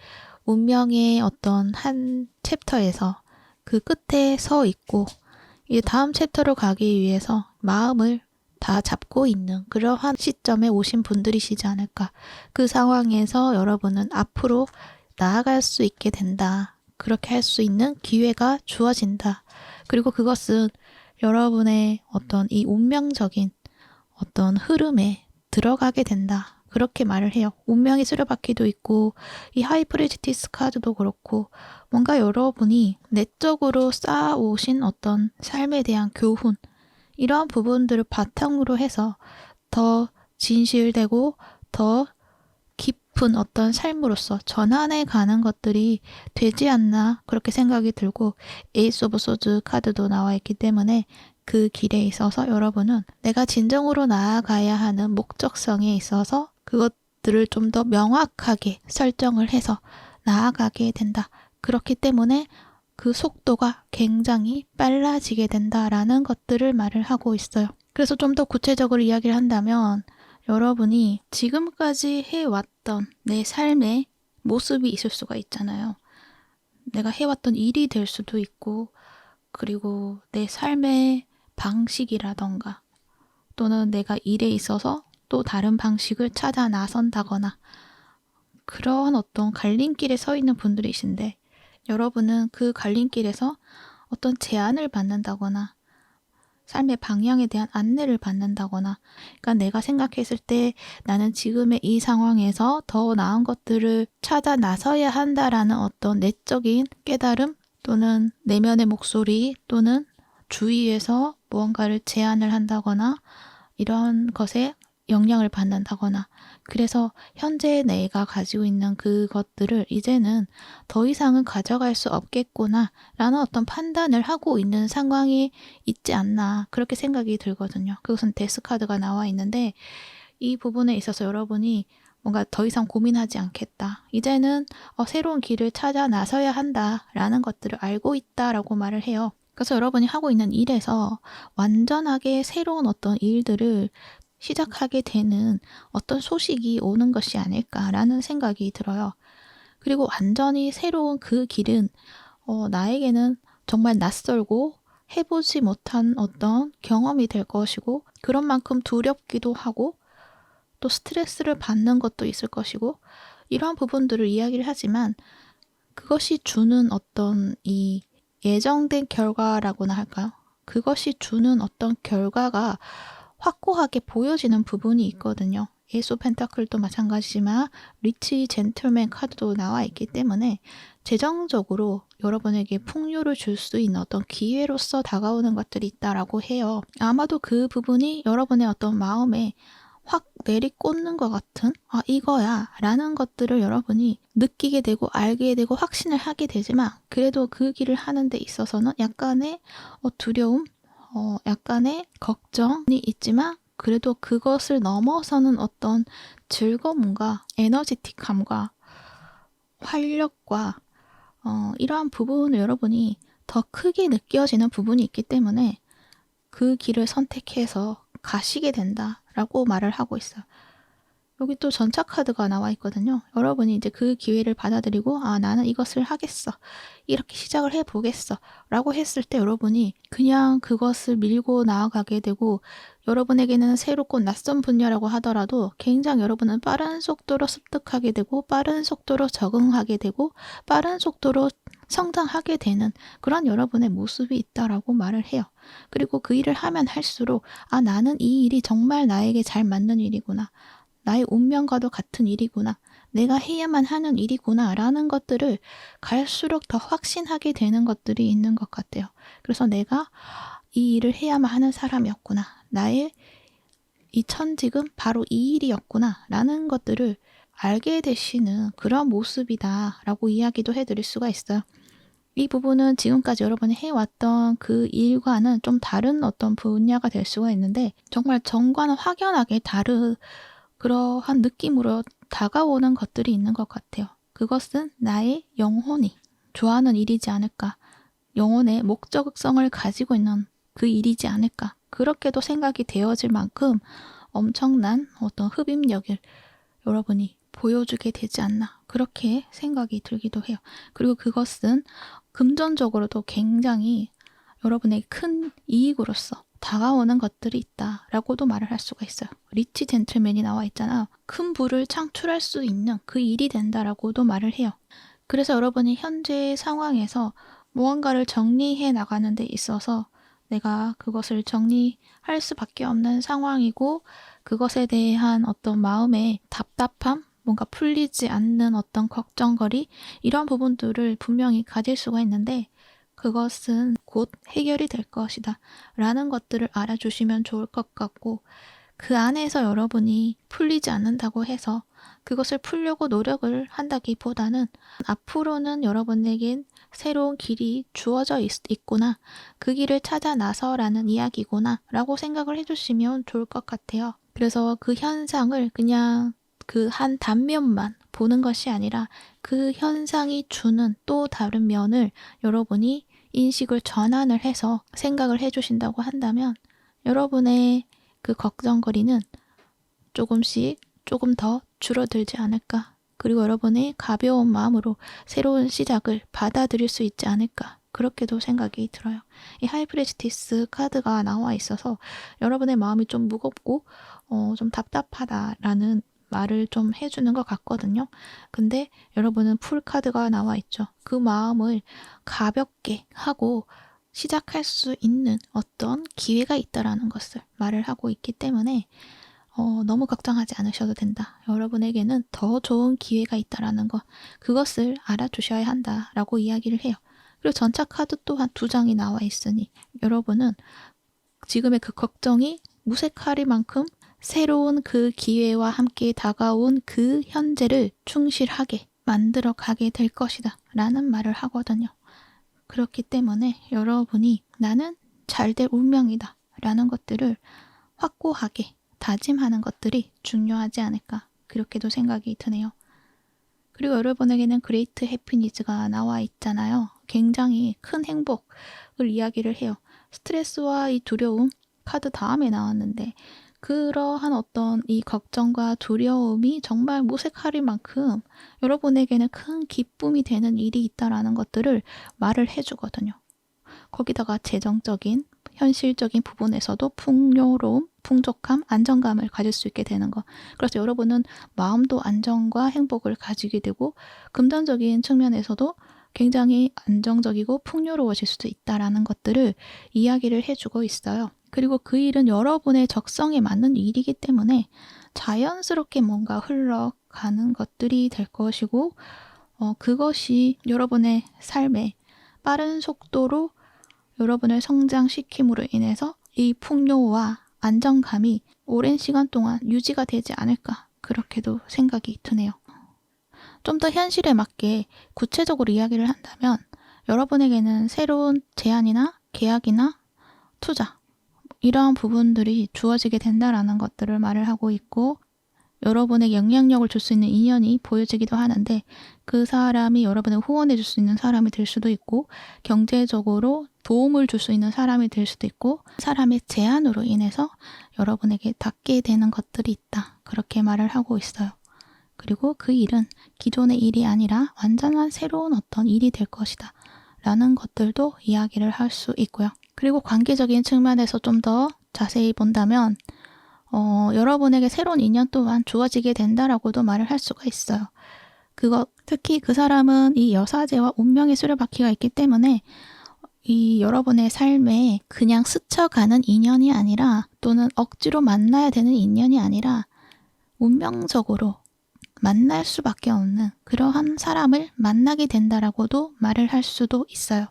운명의 어떤 한 챕터에서 그 끝에 서 있고 이 다음 챕터로 가기 위해서 마음을 다 잡고 있는 그러한 시점에 오신 분들이시지 않을까. 그 상황에서 여러분은 앞으로 나아갈 수 있게 된다. 그렇게 할 수 있는 기회가 주어진다. 그리고 그것은 여러분의 어떤 이 운명적인 어떤 흐름에 들어가게 된다. 그렇게 말을 해요. 운명의 수레바퀴도 있고 이 하이프레지티스 카드도 그렇고 뭔가 여러분이 내적으로 쌓아오신 어떤 삶에 대한 교훈, 이러한 부분들을 바탕으로 해서 더 진실되고 더 깊은 어떤 삶으로서 전환해 가는 것들이 되지 않나 그렇게 생각이 들고, 에이스 오브 소드 카드도 나와 있기 때문에 그 길에 있어서 여러분은 내가 진정으로 나아가야 하는 목적성에 있어서 그것들을 좀 더 명확하게 설정을 해서 나아가게 된다. 그렇기 때문에 그 속도가 굉장히 빨라지게 된다라는 것들을 말을 하고 있어요. 그래서 좀 더 구체적으로 이야기를 한다면 여러분이 지금까지 해왔던 내 삶의 모습이 있을 수가 있잖아요. 내가 해왔던 일이 될 수도 있고, 그리고 내 삶의 방식이라던가, 또는 내가 일에 있어서 또 다른 방식을 찾아 나선다거나, 그런 어떤 갈림길에 서 있는 분들이신데, 여러분은 그 갈림길에서 어떤 제안을 받는다거나, 삶의 방향에 대한 안내를 받는다거나, 그러니까 내가 생각했을 때 나는 지금의 이 상황에서 더 나은 것들을 찾아 나서야 한다라는 어떤 내적인 깨달음, 또는 내면의 목소리, 또는 주위에서 무언가를 제안을 한다거나 이런 것에 영향을 받는다거나, 그래서 현재 내가 가지고 있는 그것들을 이제는 더 이상은 가져갈 수 없겠구나 라는 어떤 판단을 하고 있는 상황이 있지 않나 그렇게 생각이 들거든요. 그것은 데스 카드가 나와 있는데, 이 부분에 있어서 여러분이 뭔가 더 이상 고민하지 않겠다. 이제는 새로운 길을 찾아 나서야 한다라는 것들을 알고 있다라고 말을 해요. 그래서 여러분이 하고 있는 일에서 완전하게 새로운 어떤 일들을 시작하게 되는 어떤 소식이 오는 것이 아닐까라는 생각이 들어요. 그리고 완전히 새로운 그 길은 나에게는 정말 낯설고 해보지 못한 어떤 경험이 될 것이고, 그런 만큼 두렵기도 하고 또 스트레스를 받는 것도 있을 것이고, 이러한 부분들을 이야기를 하지만 그것이 주는 어떤 이 예정된 결과라고나 할까요? 그것이 주는 어떤 결과가 확고하게 보여지는 부분이 있거든요. 에이스 오브 펜타클도 마찬가지지만 리치 젠틀맨 카드도 나와 있기 때문에 재정적으로 여러분에게 풍요를 줄 수 있는 어떤 기회로서 다가오는 것들이 있다라고 해요. 아마도 그 부분이 여러분의 어떤 마음에 확 내리꽂는 것 같은 이거야 라는 것들을 여러분이 느끼게 되고 알게 되고 확신을 하게 되지만, 그래도 그 길을 하는 데 있어서는 약간의 두려움, 약간의 걱정이 있지만, 그래도 그것을 넘어서는 어떤 즐거움과 에너지틱함과 활력과 이러한 부분을 여러분이 더 크게 느껴지는 부분이 있기 때문에 그 길을 선택해서 가시게 된다라고 말을 하고 있어요. 여기 또 전차 카드가 나와 있거든요. 여러분이 이제 그 기회를 받아들이고 나는 이것을 하겠어. 이렇게 시작을 해보겠어. 라고 했을 때 여러분이 그냥 그것을 밀고 나아가게 되고, 여러분에게는 새롭고 낯선 분야라고 하더라도 굉장히 여러분은 빠른 속도로 습득하게 되고, 빠른 속도로 적응하게 되고, 빠른 속도로 성장하게 되는 그런 여러분의 모습이 있다라고 말을 해요. 그리고 그 일을 하면 할수록 나는 이 일이 정말 나에게 잘 맞는 일이구나. 나의 운명과도 같은 일이구나. 내가 해야만 하는 일이구나 라는 것들을 갈수록 더 확신하게 되는 것들이 있는 것 같아요. 그래서 내가 이 일을 해야만 하는 사람이었구나. 나의 이 천직은 바로 이 일이었구나 라는 것들을 알게 되시는 그런 모습이다 라고 이야기도 해드릴 수가 있어요. 이 부분은 지금까지 여러분이 해왔던 그 일과는 좀 다른 어떤 분야가 될 수가 있는데, 정말 정과는 확연하게 다른 그러한 느낌으로 다가오는 것들이 있는 것 같아요. 그것은 나의 영혼이 좋아하는 일이지 않을까. 영혼의 목적성을 가지고 있는 그 일이지 않을까. 그렇게도 생각이 되어질 만큼 엄청난 어떤 흡입력을 여러분이 보여주게 되지 않나. 그렇게 생각이 들기도 해요. 그리고 그것은 금전적으로도 굉장히 여러분의 큰 이익으로서 다가오는 것들이 있다라고도 말을 할 수가 있어요. 리치 젠틀맨이 나와 있잖아요. 큰 부를 창출할 수 있는 그 일이 된다라고도 말을 해요. 그래서 여러분이 현재 상황에서 무언가를 정리해 나가는 데 있어서 내가 그것을 정리할 수밖에 없는 상황이고, 그것에 대한 어떤 마음의 답답함, 뭔가 풀리지 않는 어떤 걱정거리, 이런 부분들을 분명히 가질 수가 있는데, 그것은 곧 해결이 될 것이다 라는 것들을 알아주시면 좋을 것 같고, 그 안에서 여러분이 풀리지 않는다고 해서 그것을 풀려고 노력을 한다기보다는 앞으로는 여러분에겐 새로운 길이 주어져 있구나, 그 길을 찾아 나서라는 이야기구나 라고 생각을 해주시면 좋을 것 같아요. 그래서 그 현상을 그냥 그 한 단면만 보는 것이 아니라 그 현상이 주는 또 다른 면을 여러분이 인식을 전환을 해서 생각을 해주신다고 한다면, 여러분의 그 걱정거리는 조금 더 줄어들지 않을까. 그리고 여러분의 가벼운 마음으로 새로운 시작을 받아들일 수 있지 않을까. 그렇게도 생각이 들어요. 이 하이프레스티스 카드가 나와 있어서 여러분의 마음이 좀 무겁고 좀 답답하다라는 말을 좀 해주는 것 같거든요. 근데 여러분은 풀 카드가 나와 있죠. 그 마음을 가볍게 하고 시작할 수 있는 어떤 기회가 있다라는 것을 말을 하고 있기 때문에 너무 걱정하지 않으셔도 된다. 여러분에게는 더 좋은 기회가 있다라는 것, 그것을 알아두셔야 한다라고 이야기를 해요. 그리고 전차 카드 또한 2장이 나와 있으니 여러분은 지금의 그 걱정이 무색하리만큼 새로운 그 기회와 함께 다가온 그 현재를 충실하게 만들어 가게 될 것이다 라는 말을 하거든요. 그렇기 때문에 여러분이 나는 잘될 운명이다 라는 것들을 확고하게 다짐하는 것들이 중요하지 않을까. 그렇게도 생각이 드네요. 그리고 여러분에게는 그레이트 해피니즈가 나와 있잖아요. 굉장히 큰 행복을 이야기를 해요. 스트레스와 이 두려움, 카드 다음에 나왔는데 그러한 어떤 이 걱정과 두려움이 정말 모색할 만큼 여러분에게는 큰 기쁨이 되는 일이 있다라는 것들을 말을 해주거든요. 거기다가 재정적인, 현실적인 부분에서도 풍요로움, 풍족함, 안정감을 가질 수 있게 되는 것. 그래서 여러분은 마음도 안정과 행복을 가지게 되고 금전적인 측면에서도 굉장히 안정적이고 풍요로워질 수도 있다라는 것들을 이야기를 해주고 있어요. 그리고 그 일은 여러분의 적성에 맞는 일이기 때문에 자연스럽게 뭔가 흘러가는 것들이 될 것이고 그것이 여러분의 삶에 빠른 속도로 여러분을 성장시킴으로 인해서 이 풍요와 안정감이 오랜 시간 동안 유지가 되지 않을까 그렇게도 생각이 드네요. 좀 더 현실에 맞게 구체적으로 이야기를 한다면 여러분에게는 새로운 제안이나 계약이나 투자 이러한 부분들이 주어지게 된다라는 것들을 말을 하고 있고 여러분에게 영향력을 줄 수 있는 인연이 보여지기도 하는데 그 사람이 여러분을 후원해 줄 수 있는 사람이 될 수도 있고 경제적으로 도움을 줄 수 있는 사람이 될 수도 있고 사람의 제안으로 인해서 여러분에게 닿게 되는 것들이 있다. 그렇게 말을 하고 있어요. 그리고 그 일은 기존의 일이 아니라 완전한 새로운 어떤 일이 될 것이다. 라는 것들도 이야기를 할 수 있고요. 그리고 관계적인 측면에서 좀 더 자세히 본다면 여러분에게 새로운 인연 또한 주어지게 된다라고도 말을 할 수가 있어요. 특히 그 사람은 이 여사제와 운명의 수레바퀴가 있기 때문에 이 여러분의 삶에 그냥 스쳐가는 인연이 아니라 또는 억지로 만나야 되는 인연이 아니라 운명적으로 만날 수밖에 없는 그러한 사람을 만나게 된다라고도 말을 할 수도 있어요.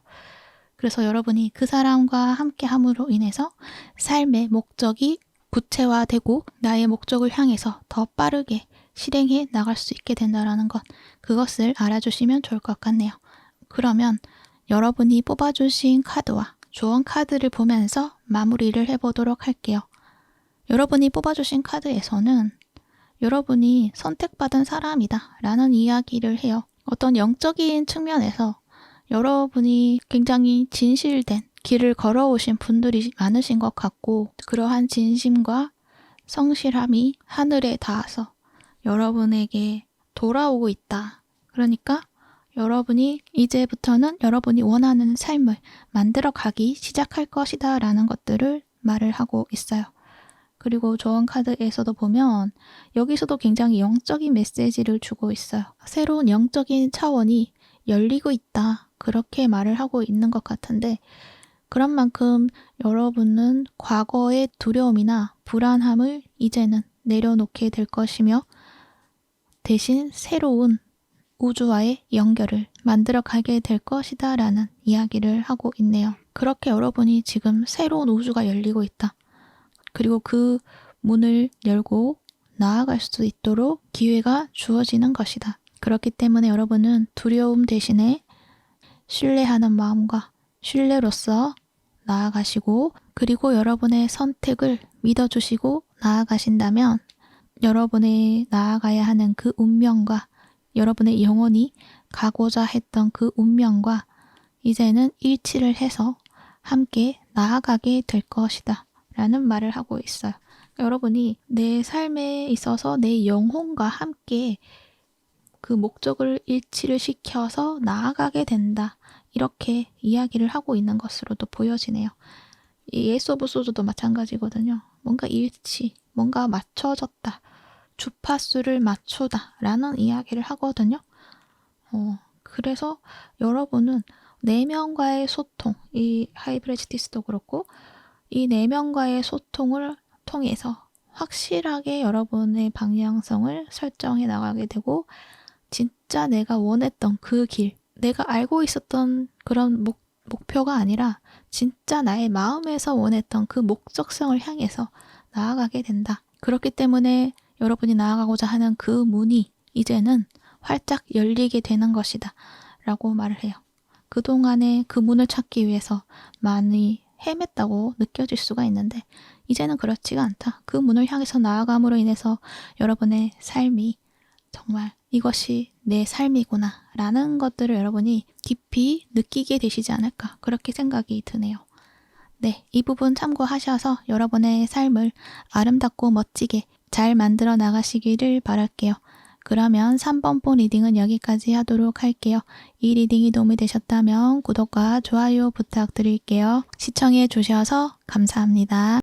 그래서 여러분이 그 사람과 함께 함으로 인해서 삶의 목적이 구체화되고 나의 목적을 향해서 더 빠르게 실행해 나갈 수 있게 된다는 것, 그것을 알아주시면 좋을 것 같네요. 그러면 여러분이 뽑아주신 카드와 조언 카드를 보면서 마무리를 해보도록 할게요. 여러분이 뽑아주신 카드에서는 여러분이 선택받은 사람이다 라는 이야기를 해요. 어떤 영적인 측면에서 여러분이 굉장히 진실된 길을 걸어오신 분들이 많으신 것 같고 그러한 진심과 성실함이 하늘에 닿아서 여러분에게 돌아오고 있다. 그러니까 여러분이 이제부터는 여러분이 원하는 삶을 만들어 가기 시작할 것이다 라는 것들을 말을 하고 있어요. 그리고 조언 카드에서도 보면 여기서도 굉장히 영적인 메시지를 주고 있어요. 새로운 영적인 차원이 열리고 있다. 그렇게 말을 하고 있는 것 같은데 그런 만큼 여러분은 과거의 두려움이나 불안함을 이제는 내려놓게 될 것이며 대신 새로운 우주와의 연결을 만들어 가게 될 것이다 라는 이야기를 하고 있네요. 그렇게 여러분이 지금 새로운 우주가 열리고 있다. 그리고 그 문을 열고 나아갈 수 있도록 기회가 주어지는 것이다. 그렇기 때문에 여러분은 두려움 대신에 신뢰하는 마음과 신뢰로서 나아가시고 그리고 여러분의 선택을 믿어주시고 나아가신다면 여러분의 나아가야 하는 그 운명과 여러분의 영혼이 가고자 했던 그 운명과 이제는 일치를 해서 함께 나아가게 될 것이다 라는 말을 하고 있어요. 여러분이 내 삶에 있어서 내 영혼과 함께 그 목적을 일치를 시켜서 나아가게 된다. 이렇게 이야기를 하고 있는 것으로도 보여지네요. 이 예스 오브 소드도 마찬가지거든요. 뭔가 일치, 뭔가 맞춰졌다. 주파수를 맞추다 라는 이야기를 하거든요. 그래서 여러분은 내면과의 소통, 이 하이브레지티스도 그렇고 이 내면과의 소통을 통해서 확실하게 여러분의 방향성을 설정해 나가게 되고 진짜 내가 원했던 그 길, 내가 알고 있었던 그런 목표가 아니라 진짜 나의 마음에서 원했던 그 목적성을 향해서 나아가게 된다. 그렇기 때문에 여러분이 나아가고자 하는 그 문이 이제는 활짝 열리게 되는 것이다 라고 말을 해요. 그동안에 그 문을 찾기 위해서 많이 헤맸다고 느껴질 수가 있는데 이제는 그렇지가 않다. 그 문을 향해서 나아감으로 인해서 여러분의 삶이 정말 이것이 내 삶이구나 라는 것들을 여러분이 깊이 느끼게 되시지 않을까 그렇게 생각이 드네요. 네, 이 부분 참고하셔서 여러분의 삶을 아름답고 멋지게 잘 만들어 나가시기를 바랄게요. 그러면 3번본 리딩은 여기까지 하도록 할게요. 이 리딩이 도움이 되셨다면 구독과 좋아요 부탁드릴게요. 시청해 주셔서 감사합니다.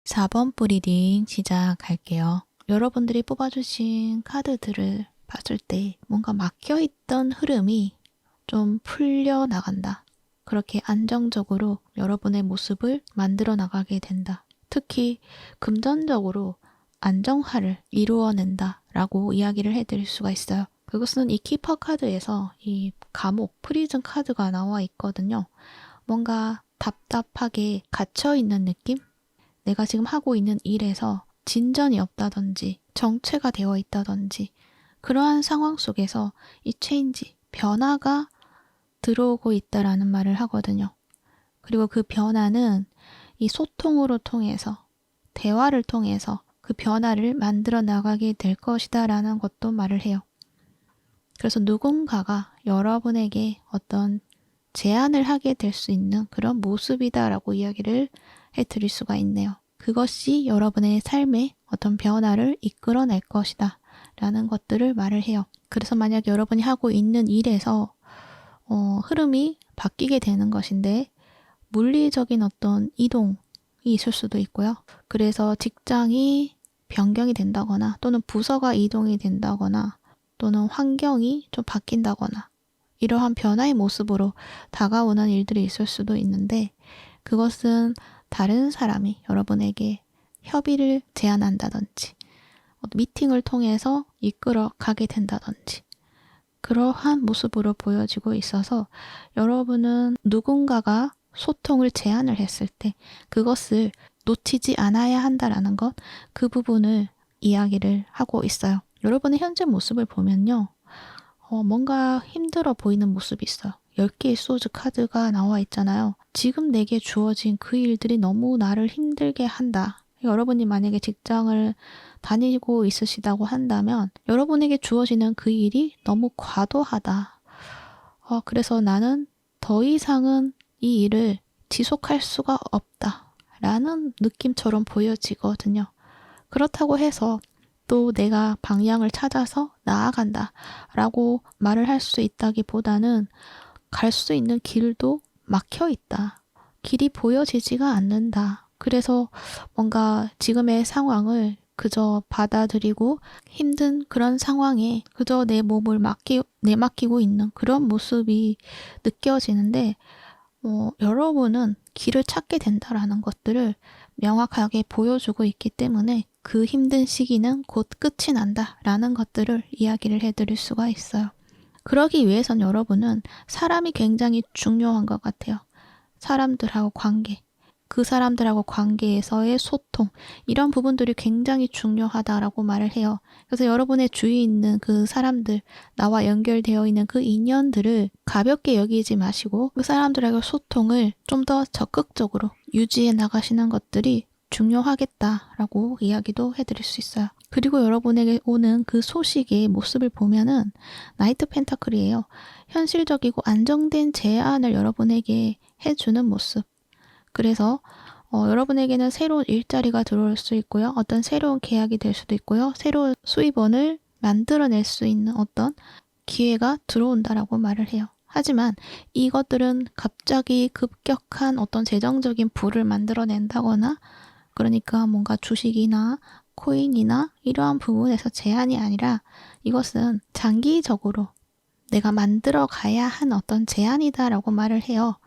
4번 리딩 시작할게요. 여러분들이 뽑아주신 카드들을 봤을 때 뭔가 막혀있던 흐름이 좀 풀려나간다. 그렇게 안정적으로 여러분의 모습을 만들어 나가게 된다. 특히 금전적으로 안정화를 이루어낸다 라고 이야기를 해드릴 수가 있어요. 그것은 이 키퍼 카드에서 이 감옥, 프리즌 카드가 나와 있거든요. 뭔가 답답하게 갇혀있는 느낌? 내가 지금 하고 있는 일에서 진전이 없다든지 정체가 되어 있다든지 그러한 상황 속에서 이 체인지, 변화가 들어오고 있다라는 말을 하거든요. 그리고 그 변화는 이 소통으로 통해서 대화를 통해서 그 변화를 만들어 나가게 될 것이다 라는 것도 말을 해요. 그래서 누군가가 여러분에게 어떤 제안을 하게 될 수 있는 그런 모습이다 라고 이야기를 해드릴 수가 있네요. 그것이 여러분의 삶에 어떤 변화를 이끌어낼 것이다 라는 것들을 말을 해요. 그래서 만약 여러분이 하고 있는 일에서 흐름이 바뀌게 되는 것인데 물리적인 어떤 이동이 있을 수도 있고요. 그래서 직장이 변경이 된다거나 또는 부서가 이동이 된다거나 또는 환경이 좀 바뀐다거나 이러한 변화의 모습으로 다가오는 일들이 있을 수도 있는데 그것은 다른 사람이 여러분에게 협의를 제안한다든지 미팅을 통해서 이끌어 가게 된다든지 그러한 모습으로 보여지고 있어서 여러분은 누군가가 소통을 제안을 했을 때 그것을 놓치지 않아야 한다라는 것, 그 부분을 이야기를 하고 있어요. 여러분의 현재 모습을 보면요. 뭔가 힘들어 보이는 모습이 있어요. 10개의 소즈 카드가 나와 있잖아요. 지금 내게 주어진 그 일들이 너무 나를 힘들게 한다. 여러분이 만약에 직장을 다니고 있으시다고 한다면 여러분에게 주어지는 그 일이 너무 과도하다. 그래서 나는 더 이상은 이 일을 지속할 수가 없다. 라는 느낌처럼 보여지거든요. 그렇다고 해서 또 내가 방향을 찾아서 나아간다 라고 말을 할 수 있다기보다는 갈 수 있는 길도 막혀 있다. 길이 보여지지가 않는다. 그래서 뭔가 지금의 상황을 그저 받아들이고 힘든 그런 상황에 그저 내 몸을 내맡기고 있는 그런 모습이 느껴지는데 여러분은 길을 찾게 된다라는 것들을 명확하게 보여주고 있기 때문에 그 힘든 시기는 곧 끝이 난다라는 것들을 이야기를 해드릴 수가 있어요. 그러기 위해선 여러분은 사람이 굉장히 중요한 것 같아요. 사람들하고 관계, 그 사람들하고 관계에서의 소통 이런 부분들이 굉장히 중요하다라고 말을 해요. 그래서 여러분의 주위에 있는 그 사람들, 나와 연결되어 있는 그 인연들을 가볍게 여기지 마시고 그 사람들하고 소통을 좀 더 적극적으로 유지해 나가시는 것들이 중요하겠다라고 이야기도 해드릴 수 있어요. 그리고 여러분에게 오는 그 소식의 모습을 보면은 나이트 펜타클이에요. 현실적이고 안정된 제안을 여러분에게 해주는 모습. 그래서 여러분에게는 새로운 일자리가 들어올 수 있고요. 어떤 새로운 계약이 될 수도 있고요. 새로운 수입원을 만들어낼 수 있는 어떤 기회가 들어온다라고 말을 해요. 하지만 이것들은 갑자기 급격한 어떤 재정적인 부를 만들어낸다거나 그러니까 뭔가 주식이나 코인이나 이러한 부분에서 제한이 아니라 이것은 장기적으로 내가 만들어 가야 한 어떤 제한이다라고 말을 해요.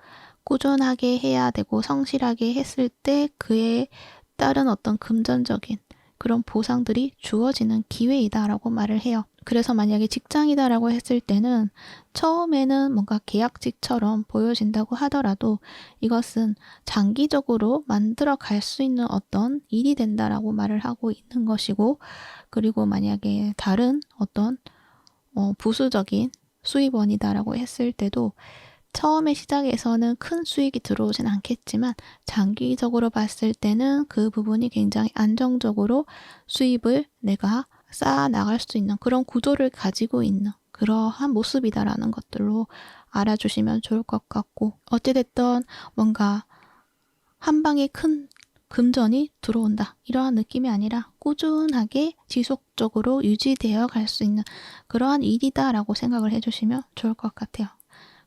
꾸준하게 해야 되고 성실하게 했을 때 그에 따른 어떤 금전적인 그런 보상들이 주어지는 기회이다라고 말을 해요. 그래서 만약에 직장이다라고 했을 때는 처음에는 뭔가 계약직처럼 보여진다고 하더라도 이것은 장기적으로 만들어 갈 수 있는 어떤 일이 된다라고 말을 하고 있는 것이고, 그리고 만약에 다른 어떤 부수적인 수입원이다라고 했을 때도 처음에 시작에서는 큰 수익이 들어오진 않겠지만 장기적으로 봤을 때는 그 부분이 굉장히 안정적으로 수입을 내가 쌓아 나갈 수 있는 그런 구조를 가지고 있는 그러한 모습이다라는 것들로 알아주시면 좋을 것 같고, 어찌됐든 뭔가 한 방에 큰 금전이 들어온다 이러한 느낌이 아니라 꾸준하게 지속적으로 유지되어 갈 수 있는 그러한 일이다라고 생각을 해주시면 좋을 것 같아요.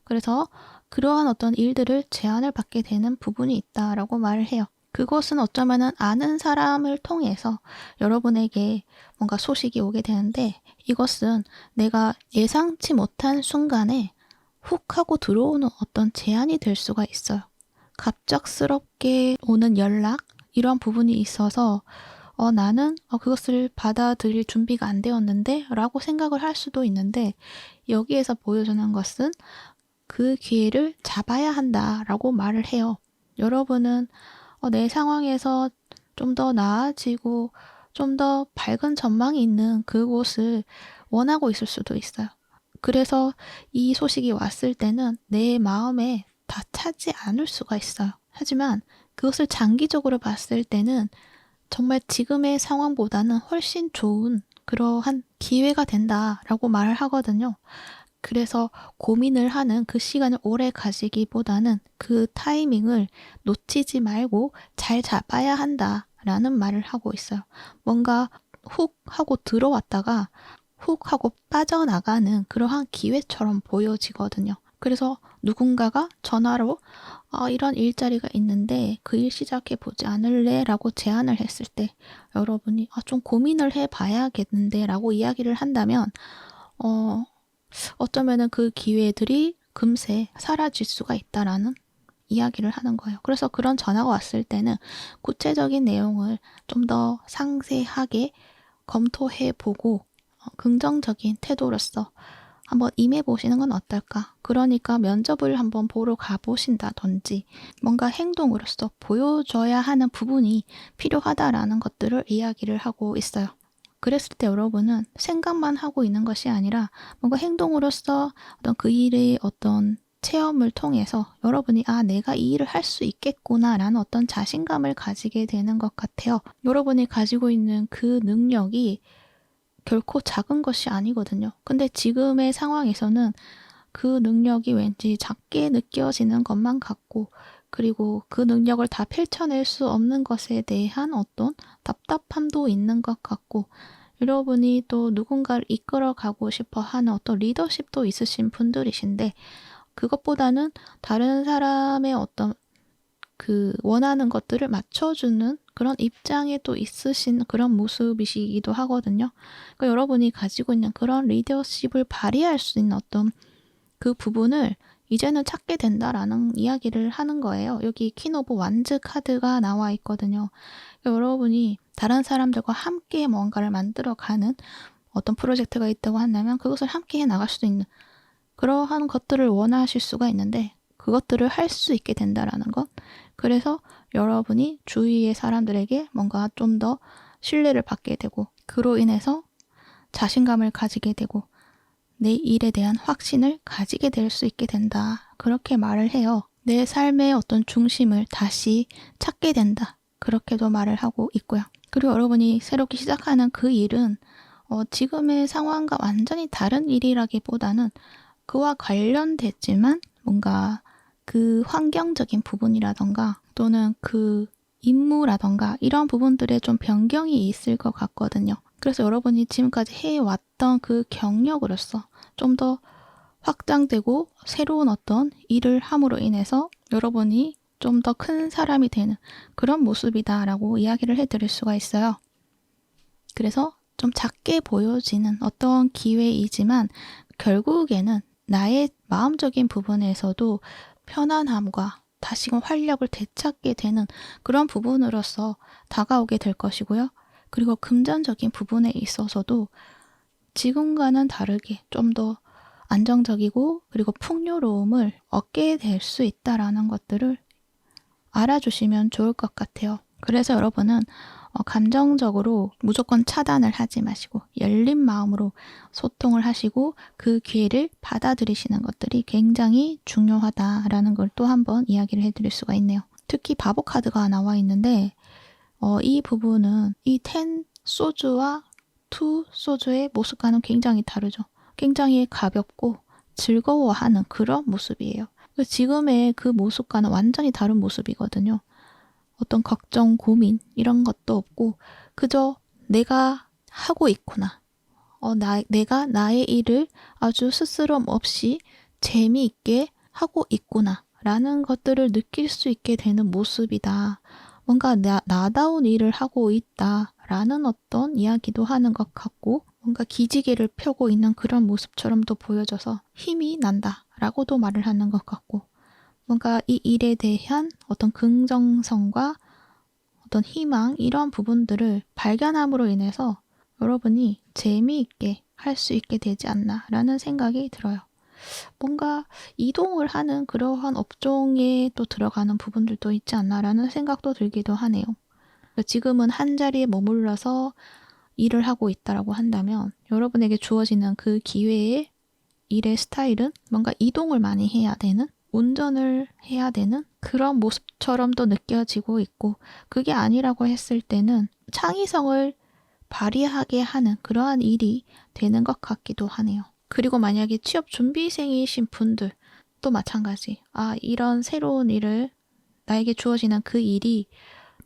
그래서 그러한 어떤 일들을 제안을 받게 되는 부분이 있다라고 말을 해요. 그것은 어쩌면은 아는 사람을 통해서 여러분에게 뭔가 소식이 오게 되는데, 이것은 내가 예상치 못한 순간에 훅 하고 들어오는 어떤 제안이 될 수가 있어요. 갑작스럽게 오는 연락, 이런 부분이 있어서 나는 그것을 받아들일 준비가 안 되었는데 라고 생각을 할 수도 있는데, 여기에서 보여주는 것은 그 기회를 잡아야 한다라고 말을 해요. 여러분은 내 상황에서 좀 더 나아지고 좀 더 밝은 전망이 있는 그곳을 원하고 있을 수도 있어요. 그래서 이 소식이 왔을 때는 내 마음에 다 차지 않을 수가 있어요. 하지만 그것을 장기적으로 봤을 때는 정말 지금의 상황보다는 훨씬 좋은 그러한 기회가 된다라고 말을 하거든요. 그래서 고민을 하는 그 시간을 오래 가지기보다는 그 타이밍을 놓치지 말고 잘 잡아야 한다라는 말을 하고 있어요. 뭔가 훅 하고 들어왔다가 훅 하고 빠져나가는 그러한 기회처럼 보여지거든요. 그래서 누군가가 전화로 이런 일자리가 있는데 그 일 시작해 보지 않을래? 라고 제안을 했을 때 여러분이 좀 고민을 해봐야겠는데 라고 이야기를 한다면 어쩌면은 그 기회들이 금세 사라질 수가 있다라는 이야기를 하는 거예요. 그래서 그런 전화가 왔을 때는 구체적인 내용을 좀 더 상세하게 검토해 보고 긍정적인 태도로서 한번 임해 보시는 건 어떨까? 그러니까 면접을 한번 보러 가보신다든지 뭔가 행동으로서 보여줘야 하는 부분이 필요하다라는 것들을 이야기를 하고 있어요. 그랬을 때 여러분은 생각만 하고 있는 것이 아니라 뭔가 행동으로서 어떤 그 일의 어떤 체험을 통해서 여러분이 내가 이 일을 할 수 있겠구나 라는 어떤 자신감을 가지게 되는 것 같아요. 여러분이 가지고 있는 그 능력이 결코 작은 것이 아니거든요. 근데 지금의 상황에서는 그 능력이 왠지 작게 느껴지는 것만 같고, 그리고 그 능력을 다 펼쳐낼 수 없는 것에 대한 어떤 답답함도 있는 것 같고, 여러분이 또 누군가를 이끌어가고 싶어 하는 어떤 리더십도 있으신 분들이신데, 그것보다는 다른 사람의 어떤 그 원하는 것들을 맞춰주는 그런 입장에 또 있으신 그런 모습이시기도 하거든요. 그러니까 여러분이 가지고 있는 그런 리더십을 발휘할 수 있는 어떤 그 부분을 이제는 찾게 된다라는 이야기를 하는 거예요. 여기 퀸 오브 완즈 카드가 나와 있거든요. 그러니까 여러분이 다른 사람들과 함께 뭔가를 만들어가는 어떤 프로젝트가 있다고 한다면 그것을 함께 해 나갈 수도 있는 그러한 것들을 원하실 수가 있는데, 그것들을 할 수 있게 된다라는 것. 그래서 여러분이 주위의 사람들에게 뭔가 좀 더 신뢰를 받게 되고, 그로 인해서 자신감을 가지게 되고 내 일에 대한 확신을 가지게 될 수 있게 된다. 그렇게 말을 해요. 내 삶의 어떤 중심을 다시 찾게 된다. 그렇게도 말을 하고 있고요. 그리고 여러분이 새롭게 시작하는 그 일은 지금의 상황과 완전히 다른 일이라기보다는 그와 관련됐지만 뭔가 그 환경적인 부분이라던가 또는 그 임무라던가 이런 부분들에 좀 변경이 있을 것 같거든요. 그래서 여러분이 지금까지 해왔던 그 경력으로서 좀 더 확장되고 새로운 어떤 일을 함으로 인해서 여러분이 좀 더 큰 사람이 되는 그런 모습이다라고 이야기를 해드릴 수가 있어요. 그래서 좀 작게 보여지는 어떤 기회이지만 결국에는 나의 마음적인 부분에서도 편안함과 다시금 활력을 되찾게 되는 그런 부분으로서 다가오게 될 것이고요. 그리고 금전적인 부분에 있어서도 지금과는 다르게 좀 더 안정적이고 그리고 풍요로움을 얻게 될 수 있다라는 것들을 알아주시면 좋을 것 같아요. 그래서 여러분은 감정적으로 무조건 차단을 하지 마시고 열린 마음으로 소통을 하시고 그 기회를 받아들이시는 것들이 굉장히 중요하다라는 걸 또 한번 이야기를 해드릴 수가 있네요. 특히 바보 카드가 나와 있는데 이 부분은 이 10 소주와 2 소주의 모습과는 굉장히 다르죠. 굉장히 가볍고 즐거워하는 그런 모습이에요. 지금의 그 모습과는 완전히 다른 모습이거든요. 어떤 걱정, 고민 이런 것도 없고 그저 내가 하고 있구나. 내가 나의 일을 아주 스스럼 없이 재미있게 하고 있구나 라는 것들을 느낄 수 있게 되는 모습이다. 뭔가 나다운 일을 하고 있다 라는 어떤 이야기도 하는 것 같고 뭔가 기지개를 펴고 있는 그런 모습처럼도 보여져서 힘이 난다 라고도 말을 하는 것 같고 뭔가 이 일에 대한 어떤 긍정성과 어떤 희망 이런 부분들을 발견함으로 인해서 여러분이 재미있게 할 수 있게 되지 않나 라는 생각이 들어요. 뭔가 이동을 하는 그러한 업종에 또 들어가는 부분들도 있지 않나 라는 생각도 들기도 하네요. 지금은 한 자리에 머물러서 일을 하고 있다라고 한다면 여러분에게 주어지는 그 기회의 일의 스타일은 뭔가 이동을 많이 해야 되는 운전을 해야 되는 그런 모습처럼도 느껴지고 있고 그게 아니라고 했을 때는 창의성을 발휘하게 하는 그러한 일이 되는 것 같기도 하네요. 그리고 만약에 취업 준비생이신 분들 또 마찬가지. 이런 새로운 일을 나에게 주어지는 그 일이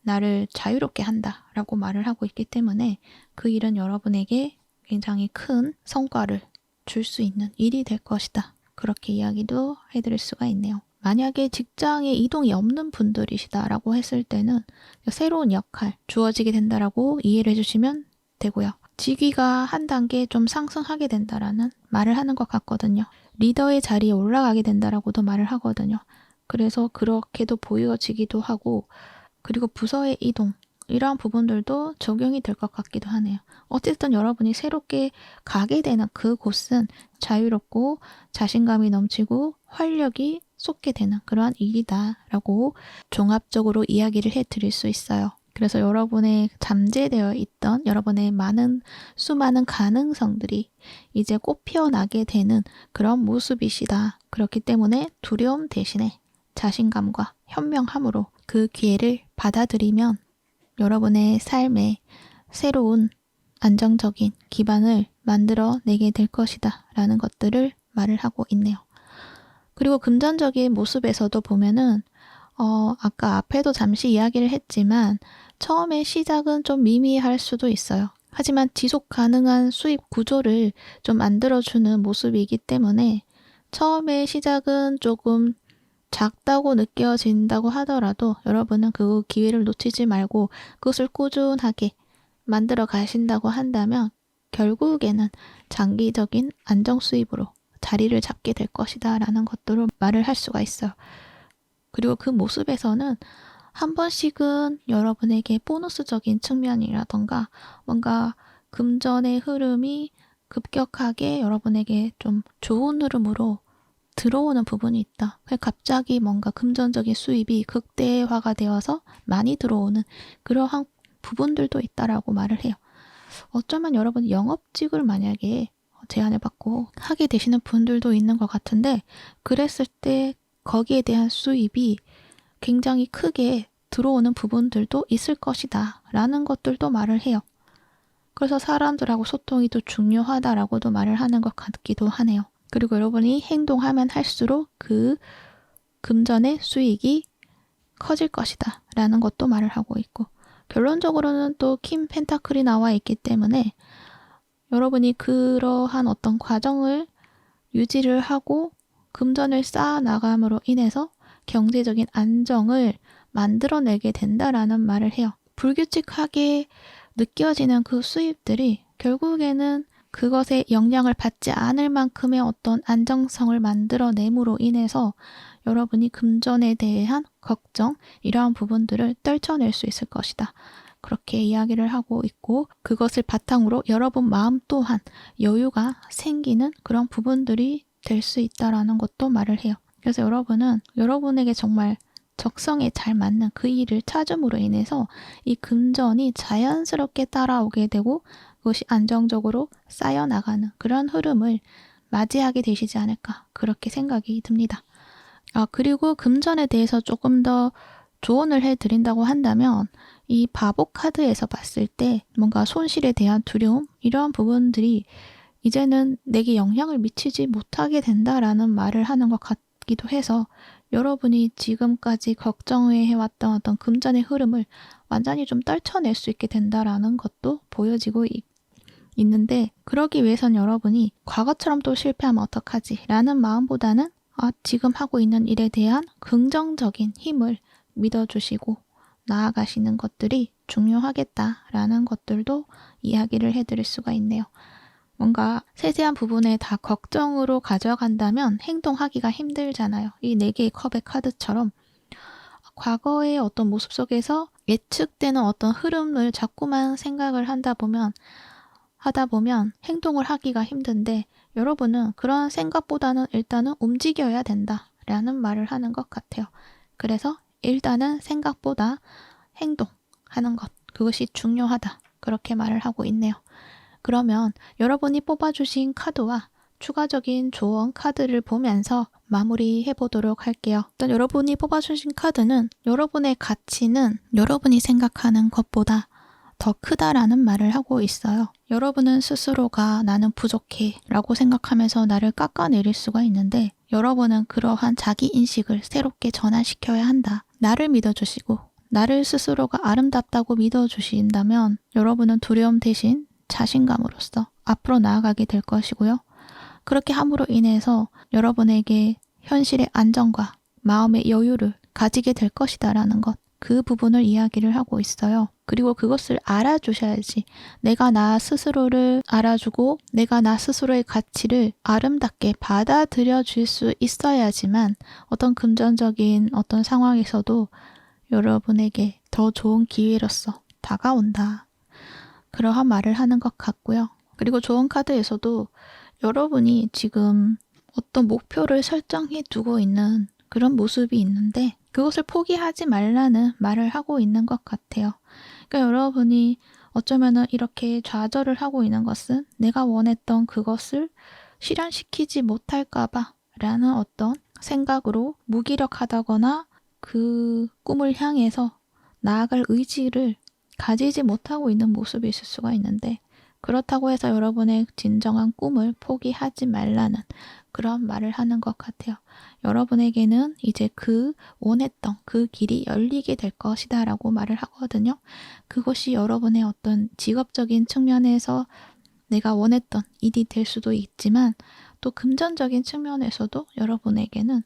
나를 자유롭게 한다라고 말을 하고 있기 때문에 그 일은 여러분에게 굉장히 큰 성과를 줄 수 있는 일이 될 것이다. 그렇게 이야기도 해드릴 수가 있네요. 만약에 직장에 이동이 없는 분들이시다라고 했을 때는 새로운 역할 주어지게 된다라고 이해를 해주시면 되고요. 직위가 한 단계 좀 상승하게 된다라는 말을 하는 것 같거든요. 리더의 자리에 올라가게 된다라고도 말을 하거든요. 그래서 그렇게도 보여지기도 하고 그리고 부서의 이동 이러한 부분들도 적용이 될 것 같기도 하네요. 어쨌든 여러분이 새롭게 가게 되는 그곳은 자유롭고 자신감이 넘치고 활력이 쏟게 되는 그러한 일이다라고 종합적으로 이야기를 해드릴 수 있어요. 그래서 여러분의 잠재되어 있던 여러분의 수많은 가능성들이 이제 꽃 피어나게 되는 그런 모습이시다. 그렇기 때문에 두려움 대신에 자신감과 현명함으로 그 기회를 받아들이면 여러분의 삶에 새로운 안정적인 기반을 만들어내게 될 것이다 라는 것들을 말을 하고 있네요. 그리고 금전적인 모습에서도 보면은 아까 앞에도 잠시 이야기를 했지만 처음에 시작은 좀 미미할 수도 있어요. 하지만 지속 가능한 수입 구조를 좀 만들어주는 모습이기 때문에 처음에 시작은 조금 작다고 느껴진다고 하더라도 여러분은 그 기회를 놓치지 말고 그것을 꾸준하게 만들어 가신다고 한다면 결국에는 장기적인 안정 수입으로 자리를 잡게 될 것이다 라는 것들을 말을 할 수가 있어요. 그리고 그 모습에서는 한 번씩은 여러분에게 보너스적인 측면이라던가 뭔가 금전의 흐름이 급격하게 여러분에게 좀 좋은 흐름으로 들어오는 부분이 있다. 갑자기 뭔가 금전적인 수입이 극대화가 되어서 많이 들어오는 그러한 부분들도 있다라고 말을 해요. 어쩌면 여러분 영업직을 만약에 제안을 받고 하게 되시는 분들도 있는 것 같은데 그랬을 때 거기에 대한 수입이 굉장히 크게 들어오는 부분들도 있을 것이다 라는 것들도 말을 해요. 그래서 사람들하고 소통이 또 중요하다라고도 말을 하는 것 같기도 하네요. 그리고 여러분이 행동하면 할수록 그 금전의 수익이 커질 것이다 라는 것도 말을 하고 있고 결론적으로는 또 킹 펜타클이 나와 있기 때문에 여러분이 그러한 어떤 과정을 유지를 하고 금전을 쌓아 나감으로 인해서 경제적인 안정을 만들어내게 된다라는 말을 해요. 불규칙하게 느껴지는 그 수입들이 결국에는 그것에 영향을 받지 않을 만큼의 어떤 안정성을 만들어냄으로 인해서 여러분이 금전에 대한 걱정, 이러한 부분들을 떨쳐낼 수 있을 것이다. 그렇게 이야기를 하고 있고 그것을 바탕으로 여러분 마음 또한 여유가 생기는 그런 부분들이 될 수 있다라는 것도 말을 해요. 그래서 여러분은 여러분에게 정말 적성에 잘 맞는 그 일을 찾음으로 인해서 이 금전이 자연스럽게 따라오게 되고 그것이 안정적으로 쌓여나가는 그런 흐름을 맞이하게 되시지 않을까 그렇게 생각이 듭니다. 그리고 금전에 대해서 조금 더 조언을 해드린다고 한다면 이 바보 카드에서 봤을 때 뭔가 손실에 대한 두려움 이러한 부분들이 이제는 내게 영향을 미치지 못하게 된다라는 말을 하는 것 같기도 해서 여러분이 지금까지 걱정해왔던 어떤 금전의 흐름을 완전히 좀 떨쳐낼 수 있게 된다라는 것도 보여지고 있는데 그러기 위해선 여러분이 과거처럼 또 실패하면 어떡하지 라는 마음보다는 지금 하고 있는 일에 대한 긍정적인 힘을 믿어주시고 나아가시는 것들이 중요하겠다라는 것들도 이야기를 해드릴 수가 있네요. 뭔가 세세한 부분에 다 걱정으로 가져간다면 행동하기가 힘들잖아요. 이 4개의 컵의 카드처럼 과거의 어떤 모습 속에서 예측되는 어떤 흐름을 자꾸만 생각을 하다 보면 행동을 하기가 힘든데 여러분은 그런 생각보다는 일단은 움직여야 된다라는 말을 하는 것 같아요. 그래서 일단은 생각보다 행동하는 것, 그것이 중요하다. 그렇게 말을 하고 있네요. 그러면 여러분이 뽑아주신 카드와 추가적인 조언 카드를 보면서 마무리해 보도록 할게요. 일단 여러분이 뽑아주신 카드는 여러분의 가치는 여러분이 생각하는 것보다 더 크다라는 말을 하고 있어요. 여러분은 스스로가 나는 부족해 라고 생각하면서 나를 깎아내릴 수가 있는데 여러분은 그러한 자기 인식을 새롭게 전환시켜야 한다. 나를 믿어주시고 나를 스스로가 아름답다고 믿어주신다면 여러분은 두려움 대신 자신감으로써 앞으로 나아가게 될 것이고요. 그렇게 함으로 인해서 여러분에게 현실의 안정과 마음의 여유를 가지게 될 것이다라는 것, 그 부분을 이야기를 하고 있어요. 그리고 그것을 알아주셔야지. 내가 나 스스로를 알아주고 내가 나 스스로의 가치를 아름답게 받아들여 줄 수 있어야지만 어떤 금전적인 어떤 상황에서도 여러분에게 더 좋은 기회로서 다가온다. 그러한 말을 하는 것 같고요. 그리고 조언 카드에서도 여러분이 지금 어떤 목표를 설정해 두고 있는 그런 모습이 있는데 그것을 포기하지 말라는 말을 하고 있는 것 같아요. 그러니까 여러분이 어쩌면은 이렇게 좌절을 하고 있는 것은 내가 원했던 그것을 실현시키지 못할까봐 라는 어떤 생각으로 무기력하다거나 그 꿈을 향해서 나아갈 의지를 가지지 못하고 있는 모습이 있을 수가 있는데 그렇다고 해서 여러분의 진정한 꿈을 포기하지 말라는 그런 말을 하는 것 같아요. 여러분에게는 이제 그 원했던 그 길이 열리게 될 것이다 라고 말을 하거든요. 그것이 여러분의 어떤 직업적인 측면에서 내가 원했던 일이 될 수도 있지만 또 금전적인 측면에서도 여러분에게는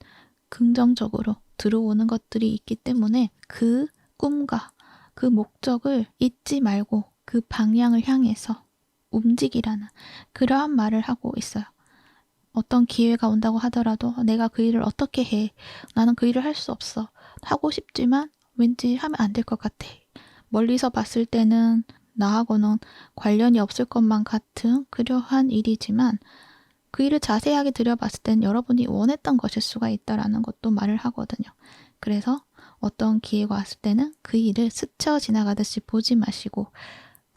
긍정적으로 들어오는 것들이 있기 때문에 그 꿈과 그 목적을 잊지 말고 그 방향을 향해서 움직이라는 그러한 말을 하고 있어요. 어떤 기회가 온다고 하더라도 내가 그 일을 어떻게 해? 나는 그 일을 할 수 없어. 하고 싶지만 왠지 하면 안 될 것 같아. 멀리서 봤을 때는 나하고는 관련이 없을 것만 같은 그러한 일이지만 그 일을 자세하게 들여봤을 땐 여러분이 원했던 것일 수가 있다라는 것도 말을 하거든요. 그래서 어떤 기회가 왔을 때는 그 일을 스쳐 지나가듯이 보지 마시고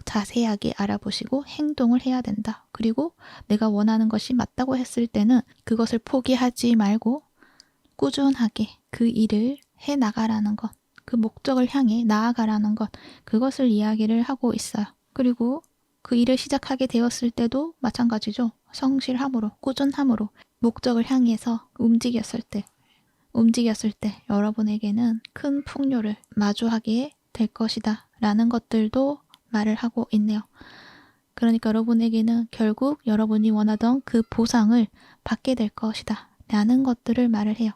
자세하게 알아보시고 행동을 해야 된다. 그리고 내가 원하는 것이 맞다고 했을 때는 그것을 포기하지 말고 꾸준하게 그 일을 해나가라는 것, 그 목적을 향해 나아가라는 것, 그것을 이야기를 하고 있어요. 그리고 그 일을 시작하게 되었을 때도 마찬가지죠. 성실함으로, 꾸준함으로 목적을 향해서 움직였을 때 여러분에게는 큰 풍요를 마주하게 될 것이다 라는 것들도 말을 하고 있네요. 그러니까 여러분에게는 결국 여러분이 원하던 그 보상을 받게 될 것이다 라는 것들을 말을 해요.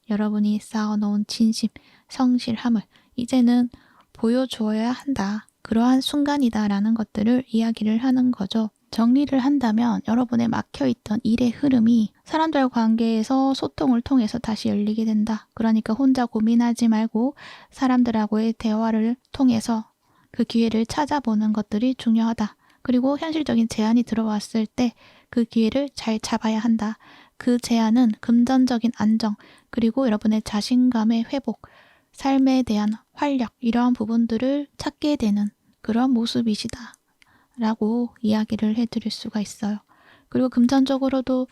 여러분이 쌓아놓은 진심, 성실함을 이제는 보여주어야 한다. 그러한 순간이다 라는 것들을 이야기를 하는 거죠. 정리를 한다면 여러분의 막혀있던 일의 흐름이 사람들 관계에서 소통을 통해서 다시 열리게 된다. 그러니까 혼자 고민하지 말고 사람들하고의 대화를 통해서 그 기회를 찾아보는 것들이 중요하다. 그리고 현실적인 제안이 들어왔을 때 그 기회를 잘 잡아야 한다. 그 제안은 금전적인 안정, 그리고 여러분의 자신감의 회복, 삶에 대한 활력, 이러한 부분들을 찾게 되는 그런 모습이시다. 라고 이야기를 해드릴 수가 있어요. 그리고 금전적으로도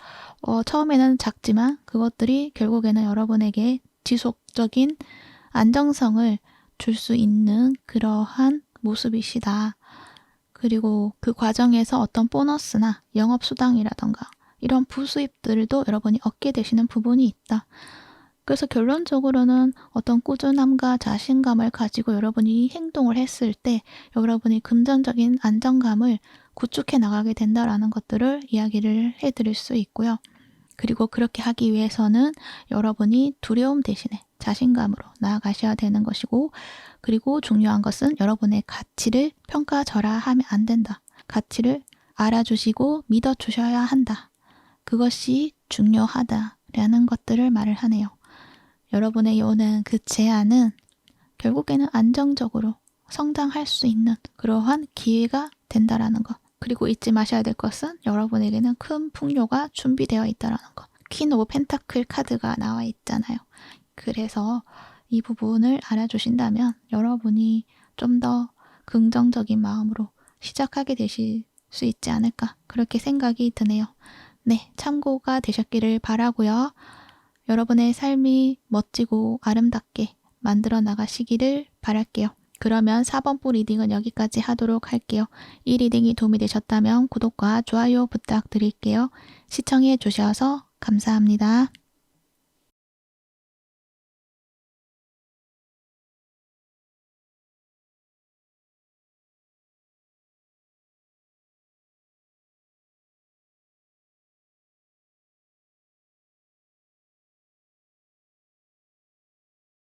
처음에는 작지만 그것들이 결국에는 여러분에게 지속적인 안정성을 줄 수 있는 그러한 모습이시다. 그리고 그 과정에서 어떤 보너스나 영업수당이라던가 이런 부수입들도 여러분이 얻게 되시는 부분이 있다. 그래서 결론적으로는 어떤 꾸준함과 자신감을 가지고 여러분이 행동을 했을 때 여러분이 금전적인 안정감을 구축해 나가게 된다라는 것들을 이야기를 해드릴 수 있고요. 그리고 그렇게 하기 위해서는 여러분이 두려움 대신에 자신감으로 나아가셔야 되는 것이고, 그리고 중요한 것은 여러분의 가치를 평가절하하면 안 된다. 가치를 알아주시고 믿어주셔야 한다. 그것이 중요하다라는 것들을 말을 하네요. 여러분의 오는 그 제안은 결국에는 안정적으로 성장할 수 있는 그러한 기회가 된다라는 것. 그리고 잊지 마셔야 될 것은 여러분에게는 큰 풍요가 준비되어 있다라는 것. 퀸 오브 펜타클 카드가 나와 있잖아요. 그래서 이 부분을 알아주신다면 여러분이 좀 더 긍정적인 마음으로 시작하게 되실 수 있지 않을까, 그렇게 생각이 드네요. 네, 참고가 되셨기를 바라고요. 여러분의 삶이 멋지고 아름답게 만들어 나가시기를 바랄게요. 그러면 4번부 리딩은 여기까지 하도록 할게요. 이 리딩이 도움이 되셨다면 구독과 좋아요 부탁드릴게요. 시청해 주셔서 감사합니다.